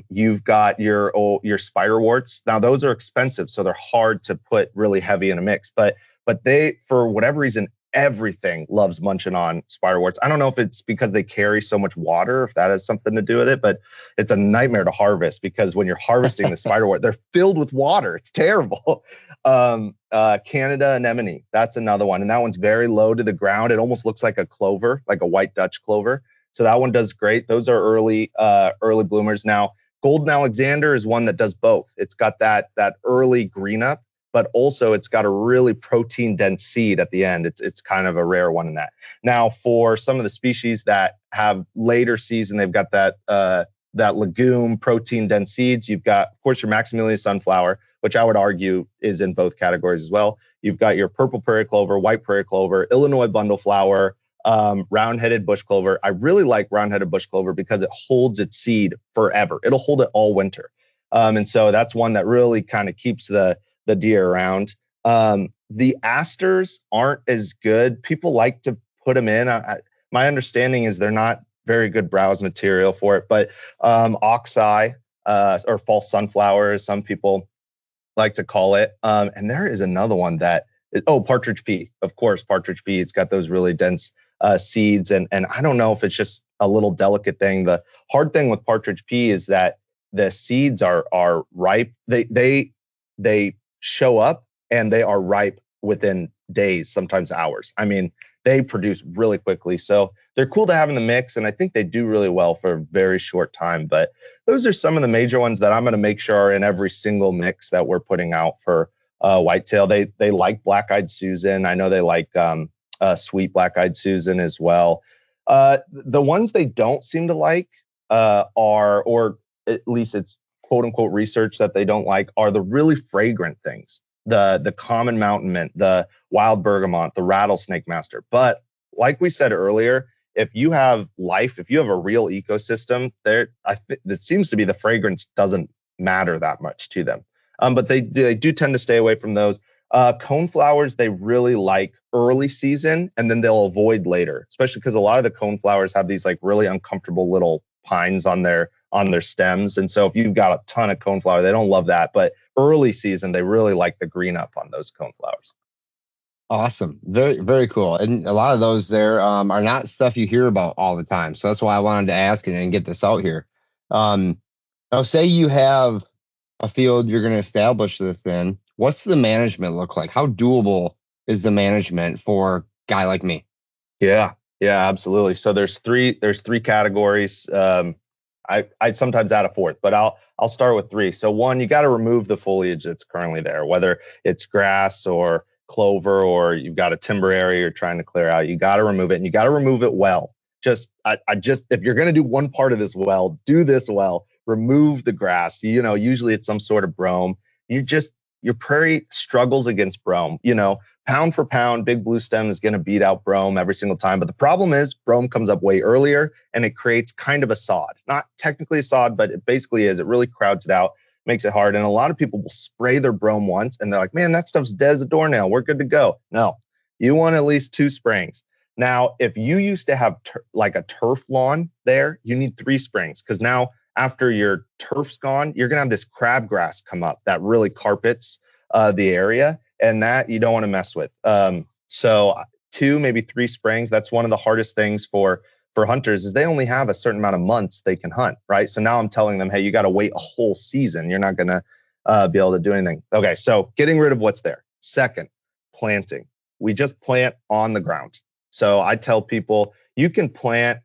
You've got your spiderworts. Now those are expensive, so they're hard to put really heavy in a mix. But they, for whatever reason, everything loves munching on spiderworts. I don't know if it's because they carry so much water, if that has something to do with it, but it's a nightmare to harvest because when you're harvesting the spiderwort, they're filled with water. It's terrible. Canada anemone, that's another one. And that one's very low to the ground. It almost looks like a clover, like a white Dutch clover. So that one does great. Those are early bloomers. Now, Golden Alexander is one that does both. It's got that early green up, but also it's got a really protein dense seed at the end. It's kind of a rare one in that. Now, for some of the species that have later season, they've got that legume protein dense seeds. You've got, of course, your Maximilian sunflower, which I would argue is in both categories as well. You've got your purple prairie clover, white prairie clover, Illinois bundleflower, round-headed bush clover. I really like round-headed bush clover because it holds its seed forever. It'll hold it all winter. And so that's one that really kind of keeps the deer around. The asters aren't as good. People like to put them in. My understanding is they're not very good browse material for it, but Hoxie or false sunflower, as some people like to call it. And there is another one that partridge pea. Of course, partridge pea. It's got those really dense seeds, and I don't know if it's just a little delicate thing. The hard thing with partridge pea is that the seeds are ripe. They show up and they are ripe within days, sometimes hours. I mean, they produce really quickly. So they're cool to have in the mix, and I think they do really well for a very short time. But those are some of the major ones that I'm going to make sure are in every single mix that we're putting out for whitetail. They like black-eyed Susan. I know they like sweet black-eyed Susan as well. The ones they don't seem to like are, or at least it's quote unquote research that they don't like, are the really fragrant things. The common mountain mint, the wild bergamot, the rattlesnake master. But like we said earlier, if you have life, if you have a real ecosystem there, it seems to be the fragrance doesn't matter that much to them. But they do tend to stay away from those. Coneflowers, they really like early season, and then they'll avoid later, especially because a lot of the coneflowers have these like really uncomfortable little pines on their stems. And so if you've got a ton of coneflower, they don't love that. But early season, they really like the green up on those coneflowers. Awesome. Very, very cool. And a lot of those there are not stuff you hear about all the time. So that's why I wanted to ask and get this out here. Now, say you have a field you're going to establish this in. What's the management look like? How doable is the management for a guy like me? Yeah, absolutely. So there's three categories. I'd sometimes add a fourth, but I'll start with three. So one, you got to remove the foliage that's currently there, whether it's grass or clover, or you've got a timber area you're trying to clear out. You got to remove it, and you got to remove it well. If you're going to do one part of this well, do this well. Remove the grass. Usually it's some sort of brome. Your prairie struggles against brome. Pound for pound, big blue stem is going to beat out brome every single time. But the problem is brome comes up way earlier, and it creates kind of a sod. Not technically a sod, but it basically is. It really crowds it out, makes it hard. And a lot of people will spray their brome once, and they're like, man, that stuff's dead as a doornail. We're good to go. No, you want at least 2 sprayings. Now, if you used to have like a turf lawn there, you need 3 sprayings, because now after your turf's gone, you're going to have this crabgrass come up that really carpets the area, and that you don't want to mess with. So 2, maybe 3 sprayings. That's one of the hardest things for hunters, is they only have a certain amount of months they can hunt, right? So now I'm telling them, hey, you got to wait a whole season. You're not going to be able to do anything. Okay, so getting rid of what's there. Second, planting. We just plant on the ground. So I tell people, you can plant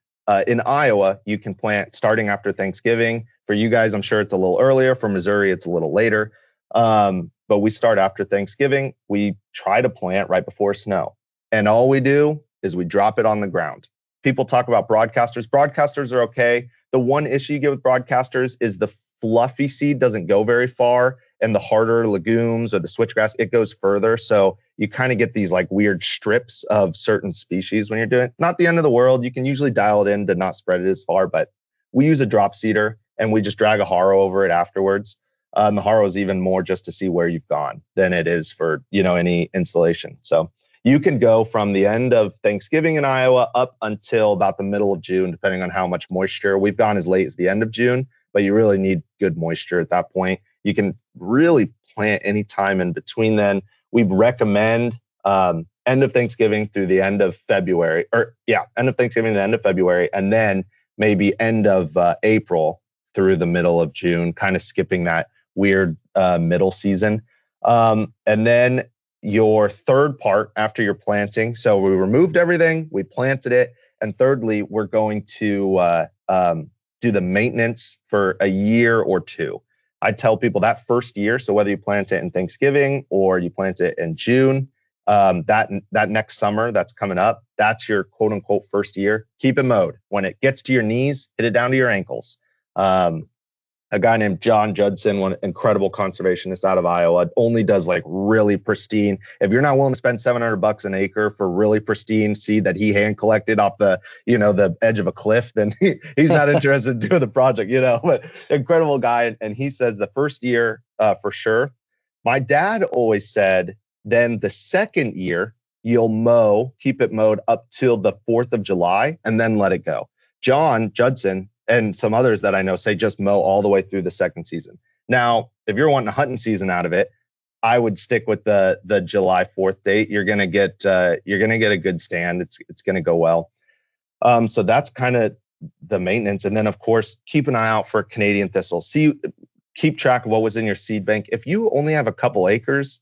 in Iowa, you can plant starting after Thanksgiving. For you guys, I'm sure it's a little earlier. For Missouri, it's a little later. But we start after Thanksgiving. We try to plant right before snow. And all we do is we drop it on the ground. People talk about broadcasters. Broadcasters are okay. The one issue you get with broadcasters is the fluffy seed doesn't go very far, and the harder legumes or the switchgrass, it goes further. So you kind of get these like weird strips of certain species when you're doing it. Not the end of the world. You can usually dial it in to not spread it as far, but we use a drop seeder and we just drag a harrow over it afterwards. And the harrow is even more just to see where you've gone than it is for, any installation. So you can go from the end of Thanksgiving in Iowa up until about the middle of June, depending on how much moisture. We've gone as late as the end of June, but you really need good moisture at that point. You can really plant any time in between then. We recommend end of Thanksgiving through the end of February, end of Thanksgiving to the end of February, and then maybe end of April through the middle of June, kind of skipping that weird middle season. And then your third part after your planting. So we removed everything, we planted it. And thirdly, we're going to do the maintenance for a year or two. I tell people that first year, so whether you plant it in Thanksgiving or you plant it in June, that next summer that's coming up, that's your quote unquote first year. Keep it mowed. When it gets to your knees, hit it down to your ankles. A guy named John Judson, one incredible conservationist out of Iowa, only does like really pristine. If you're not willing to spend $700 an acre for really pristine seed that he hand collected off the edge of a cliff, then he's not interested in doing the project, But incredible guy, and he says the first year for sure. My dad always said, then the second year you'll mow, keep it mowed up till the 4th of July, and then let it go. John Judson and some others that I know say just mow all the way through the second season. Now, if you're wanting a hunting season out of it, I would stick with the July 4th date. You're gonna get a good stand. It's gonna go well. So that's kind of the maintenance, and then of course keep an eye out for Canadian thistle. Keep track of what was in your seed bank. If you only have a couple acres,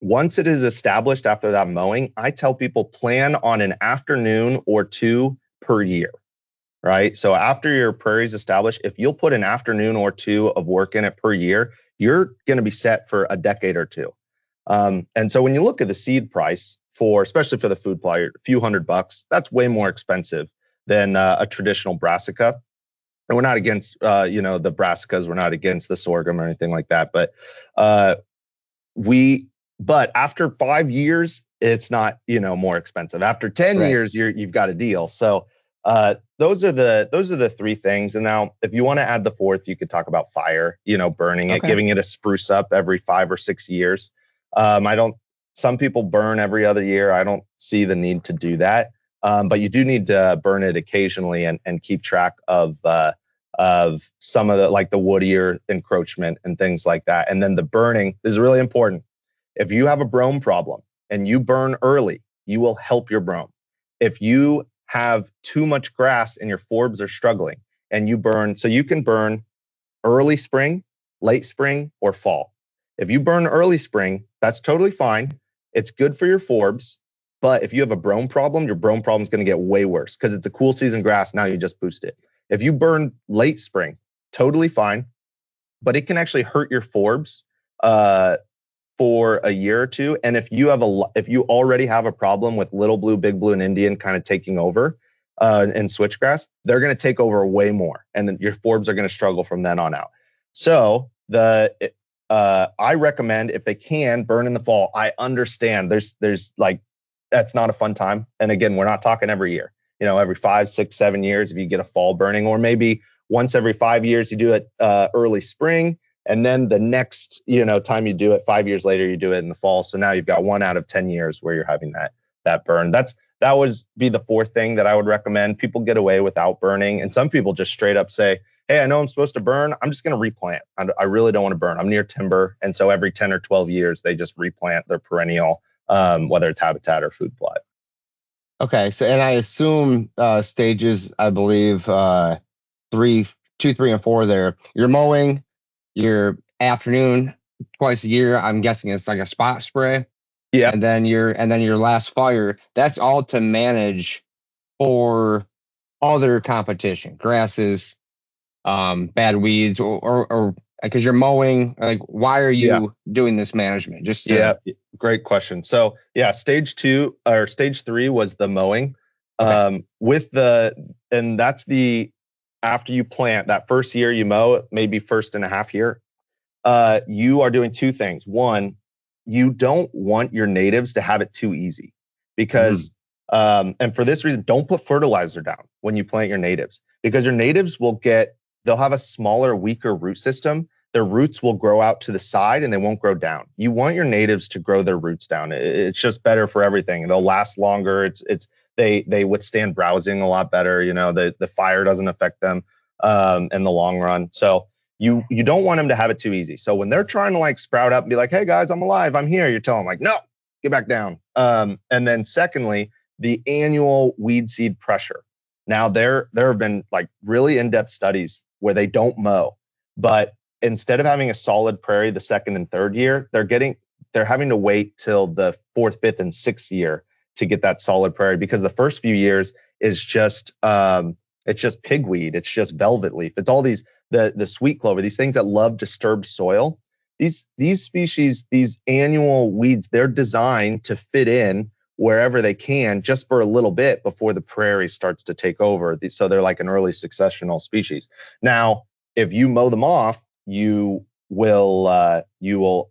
once it is established after that mowing, I tell people plan on an afternoon or two per year. Right. So after your prairie's established, if you'll put an afternoon or two of work in it per year, you're going to be set for a decade or two. And so when you look at the seed price especially for the food plot, a few $100, that's way more expensive than a traditional brassica. And we're not against, the brassicas. We're not against the sorghum or anything like that. But but after 5 years, it's not, more expensive. After 10 years, you've got a deal. So those are the three things. And now if you want to add the fourth, you could talk about fire, burning it, giving it a spruce up every 5 or 6 years. Some people burn every other year. I don't see the need to do that. But you do need to burn it occasionally and keep track of some of the woodier encroachment and things like that. And then the burning is really important. If you have a brome problem and you burn early, you will help your brome. If you have too much grass and your forbs are struggling and you burn, so you can burn early spring, late spring, or fall. If you burn early spring, that's totally fine. It's good for your forbs. But if you have a brome problem, your brome problem is going to get way worse because it's a cool season grass. Now you just boost it. If you burn late spring, totally fine. But it can actually hurt your forbs for a year or two. And if you already have a problem with little blue, big blue, and Indian kind of taking over and switchgrass, they're going to take over way more. And then your forbs are going to struggle from then on out. So I recommend, if they can, burn in the fall. I understand there's that's not a fun time. And again, we're not talking every year, every 5, 6, 7 years, if you get a fall burning, or maybe once every 5 years, you do it early spring. And then the next, time you do it, 5 years later, you do it in the fall. So now you've got 1 out of 10 years where you're having that burn. That would be the fourth thing that I would recommend. People get away without burning. And some people just straight up say, hey, I know I'm supposed to burn. I'm just going to replant. I really don't want to burn. I'm near timber. And so every 10 or 12 years, they just replant their perennial, whether it's habitat or food plot. Okay. So, and I assume stages, I believe, 2, 3, and 4 there. You're mowing your afternoon twice a year. I'm guessing it's like a spot spray. Yeah. And then your last fire. That's all to manage for other competition, grasses, bad weeds, or because you're mowing. Like, why are you doing this management? Great question. So stage 2 or stage 3 was the mowing. Okay. And that's after you plant, that first year you mow, maybe first and a half year, you are doing two things. One, you don't want your natives to have it too easy because, and for this reason, don't put fertilizer down when you plant your natives, because your natives they'll have a smaller, weaker root system. Their roots will grow out to the side and they won't grow down. You want your natives to grow their roots down. It's just better for everything. They'll last longer. They withstand browsing a lot better. The fire doesn't affect them in the long run. So you don't want them to have it too easy. So when they're trying to sprout up and be like, hey guys, I'm alive, I'm here, you're telling them no, get back down. And then secondly, the annual weed seed pressure. Now there have been like really in-depth studies where they don't mow, but instead of having a solid prairie the second and third year, they're having to wait till the fourth, fifth, and sixth year to get that solid prairie, because the first few years is just it's just pigweed, it's just velvet leaf, it's all these the sweet clover, these things that love disturbed soil. These species, these annual weeds, they're designed to fit in wherever they can just for a little bit before the prairie starts to take over. So they're like an early successional species. Now, if you mow them off, you will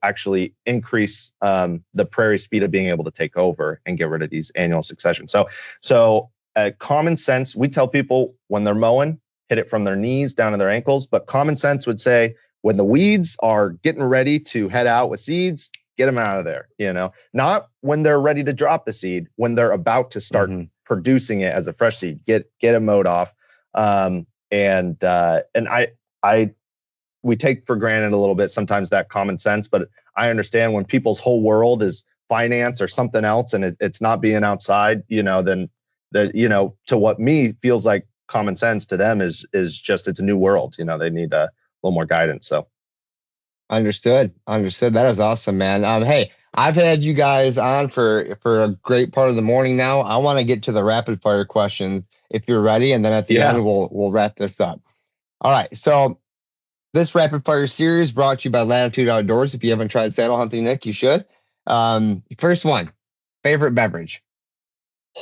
actually increase the prairie speed of being able to take over and get rid of these annual succession. So common sense, we tell people when they're mowing, hit it from their knees down to their ankles. But common sense would say when the weeds are getting ready to head out with seeds, get them out of there. Not when they're ready to drop the seed, when they're about to start producing it as a fresh seed, get it mowed off. We take for granted a little bit sometimes that common sense, but I understand when people's whole world is finance or something else and it's not being outside, then to what me feels like common sense to them is just, it's a new world. They need a little more guidance. So understood. That is awesome, man. Hey, I've had you guys on for a great part of the morning now. I want to get to the rapid fire questions if you're ready, and then at the end we'll wrap this up. All right, so this rapid fire series brought to you by Latitude Outdoors. If you haven't tried saddle hunting, Nick, you should. First one, favorite beverage.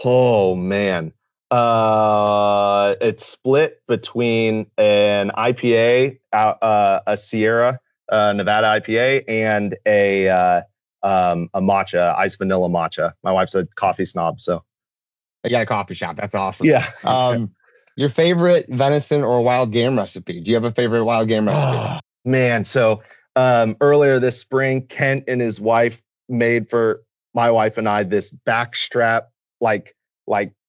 Oh man. It's split between an IPA, a Sierra Nevada IPA, and a matcha, iced vanilla matcha. My wife's a coffee snob, so I got a coffee shop. That's awesome. Yeah. Your favorite venison or wild game recipe? Do you have a favorite wild game recipe? Oh, man, so earlier this spring, Kent and his wife made for my wife and I this backstrap, like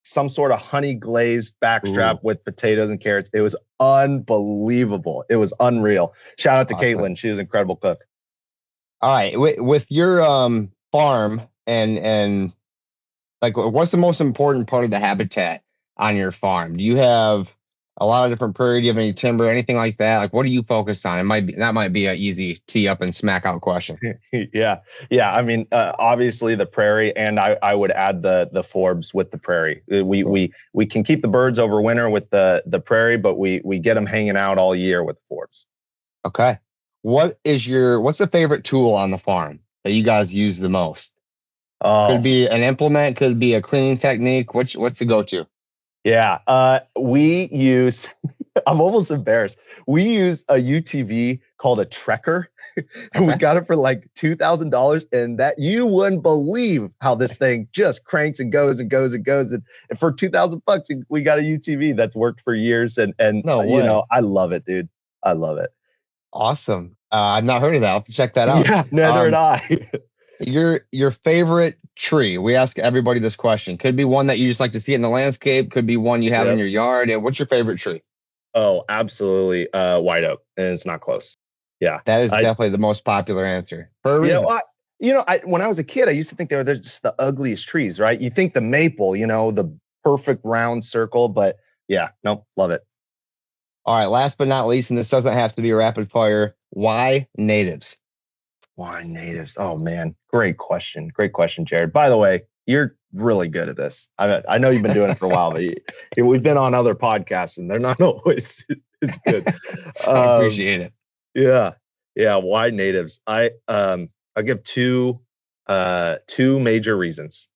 some sort of honey glazed backstrap with potatoes and carrots. It was unbelievable. It was unreal. Shout out to Caitlin. She was an incredible cook. All right. With your farm and like, what's the most important part of the habitat on your farm? Do you have a lot of different prairie? Do you have any timber, anything like that? Like, what are you focused on? That might be an easy tee up and smack out question. Yeah. I mean, obviously the prairie, and I would add the forbs with the prairie. We can keep the birds over winter with the prairie, but we get them hanging out all year with the forbs. Okay. What's the favorite tool on the farm that you guys use the most? Could be an implement, could be a cleaning technique. What's the go-to? Yeah, we use, I'm almost embarrassed. We use a UTV called a Trekker, and we got it for like $2,000. And that, you wouldn't believe how this thing just cranks and goes and goes and goes. And for $2,000, we got a UTV that's worked for years. And I love it, dude. I love it. Awesome. I've not heard of that. I'll have to check that out. Yeah, neither had I. Your favorite tree. We ask everybody this question. Could be one that you just like to see in the landscape. Could be one you have in your yard. And what's your favorite tree? Oh, absolutely. White oak. And it's not close. Yeah. That is definitely the most popular answer. For a reason. When I was a kid, I used to think they're just the ugliest trees, right? You think the maple, the perfect round circle, but yeah, nope, love it. All right. Last but not least, and this doesn't have to be a rapid fire. Why natives? Why natives? Oh man, great question, Jared. By the way, you're really good at this. I know you've been doing it for a while, but we've been on other podcasts, and they're not always as good. I appreciate it. Yeah. Why natives? I'll give two major reasons.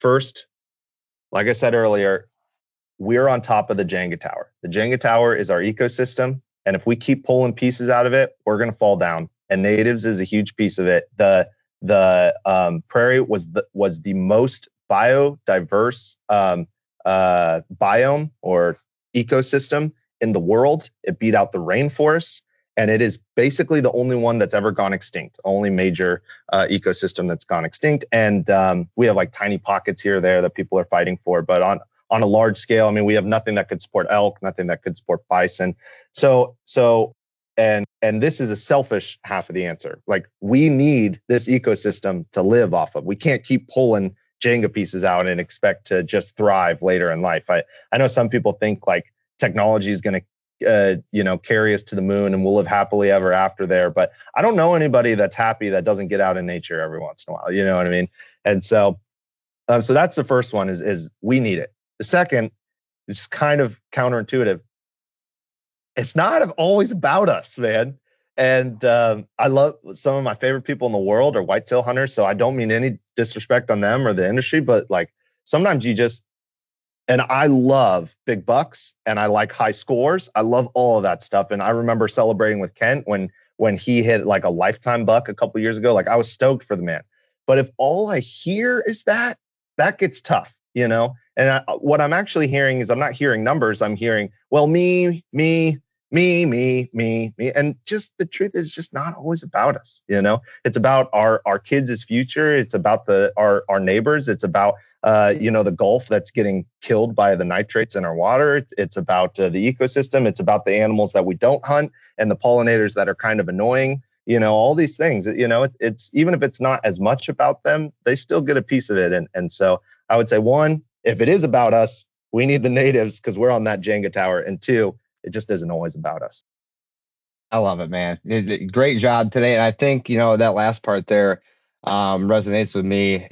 First, like I said earlier, we're on top of the Jenga tower. The Jenga tower is our ecosystem, and if we keep pulling pieces out of it, we're going to fall down. And natives is a huge piece of it. The prairie was the most biodiverse biome or ecosystem in the world. It beat out the rainforests, and it is basically the only one that's ever gone extinct. Only major ecosystem that's gone extinct. And we have like tiny pockets here or there that people are fighting for, but on a large scale, I mean, we have nothing that could support elk, nothing that could support bison. So And this is a selfish half of the answer. Like, we need this ecosystem to live off of. We can't keep pulling Jenga pieces out and expect to just thrive later in life. I know some people think like technology is going to carry us to the moon and we'll live happily ever after there. But I don't know anybody that's happy that doesn't get out in nature every once in a while. You know what I mean? And so that's the first one is we need it. The second, it's kind of counterintuitive. It's not always about us, man. And I love some of my favorite people in the world are whitetail hunters. So I don't mean any disrespect on them or the industry, but like sometimes and I love big bucks and I like high scores. I love all of that stuff. And I remember celebrating with Kent when he hit like a lifetime buck a couple years ago. Like, I was stoked for the man. But if all I hear is that gets tough, you know? And what I'm actually hearing is I'm not hearing numbers. I'm hearing, well, me. And just the truth is just not always about us. You know, it's about our kids' future. It's about our neighbors. It's about, the Gulf that's getting killed by the nitrates in our water. It's about the ecosystem. It's about the animals that we don't hunt and the pollinators that are kind of annoying. You know, all these things, you know, it's even if it's not as much about them, they still get a piece of it. And so I would say, one, if it is about us, we need the natives because we're on that Jenga tower. And two, it just isn't always about us. I love it, man. Great job today. And I think, that last part there resonates with me.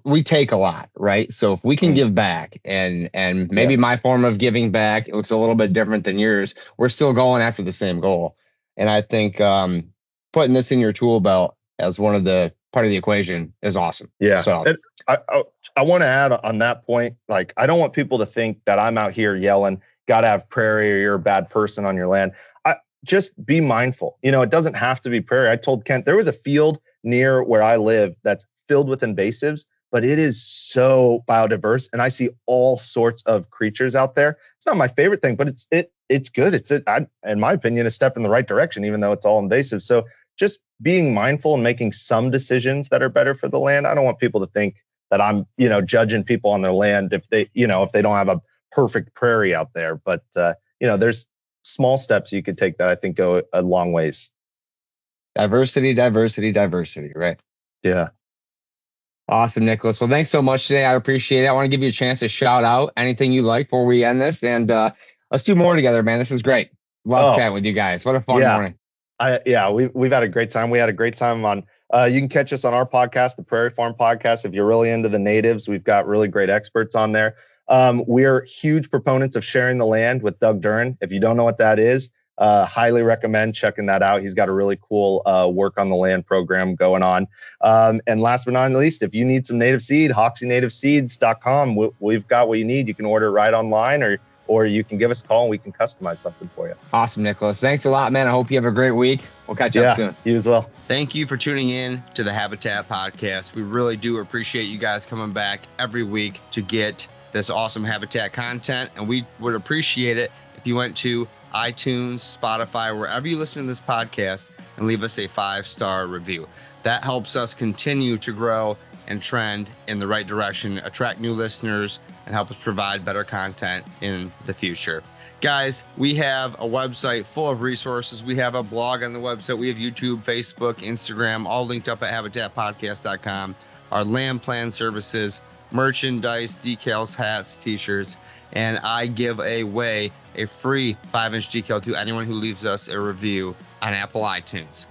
We take a lot, right? So if we can give back and maybe my form of giving back, it looks a little bit different than yours. We're still going after the same goal. And I think putting this in your tool belt as one of the part of the equation is awesome. Yeah. So I want to add on that point, like, I don't want people to think that I'm out here yelling, got to have prairie or you're a bad person on your land. Just be mindful. You know, it doesn't have to be prairie. I told Kent there was a field near where I live that's filled with invasives, but it is so biodiverse. And I see all sorts of creatures out there. It's not my favorite thing, but it's good. In my opinion, a step in the right direction, even though it's all invasive. So just being mindful and making some decisions that are better for the land. I don't want people to think that I'm, judging people on their land if they don't have a perfect prairie out there. But, there's small steps you could take that I think go a long ways. Diversity, right? Yeah. Awesome, Nicholas. Well, thanks so much today. I appreciate it. I want to give you a chance to shout out anything you like before we end this. And let's do more together, man. This is great. Love chatting with you guys. What a fun morning. We've had a great time. We had a great time on, you can catch us on our podcast, the Prairie Farm Podcast. If you're really into the natives, we've got really great experts on there. We're huge proponents of sharing the land with Doug Duran. If you don't know what that is, highly recommend checking that out. He's got a really cool work on the land program going on. And last but not least, if you need some native seed, HokseyNativeSeeds.com. We've got what you need. You can order right online or you can give us a call and we can customize something for you. Awesome, Nicholas. Thanks a lot, man. I hope you have a great week. We'll catch up soon. You as well. Thank you for tuning in to the Habitat Podcast. We really do appreciate you guys coming back every week to get this awesome Habitat content. And we would appreciate it if you went to iTunes, Spotify, wherever you listen to this podcast and leave us a 5-star review. That helps us continue to grow and trend in the right direction, attract new listeners, and help us provide better content in the future. Guys, we have a website full of resources. We have a blog on the website. We have YouTube, Facebook, Instagram, all linked up at habitatpodcast.com. Our land plan services, merchandise, decals, hats, t-shirts, and I give away a free 5-inch decal to anyone who leaves us a review on Apple iTunes.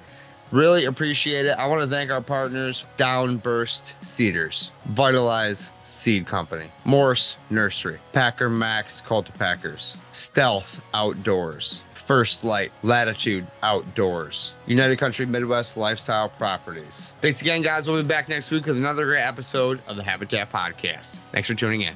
Really appreciate it. I want to thank our partners, Downburst Cedars, Vitalize Seed Company, Morse Nursery, Packer Max Cultipackers, Stealth Outdoors, First Light Latitude Outdoors, United Country Midwest Lifestyle Properties. Thanks again, guys. We'll be back next week with another great episode of the Habitat Podcast. Thanks for tuning in.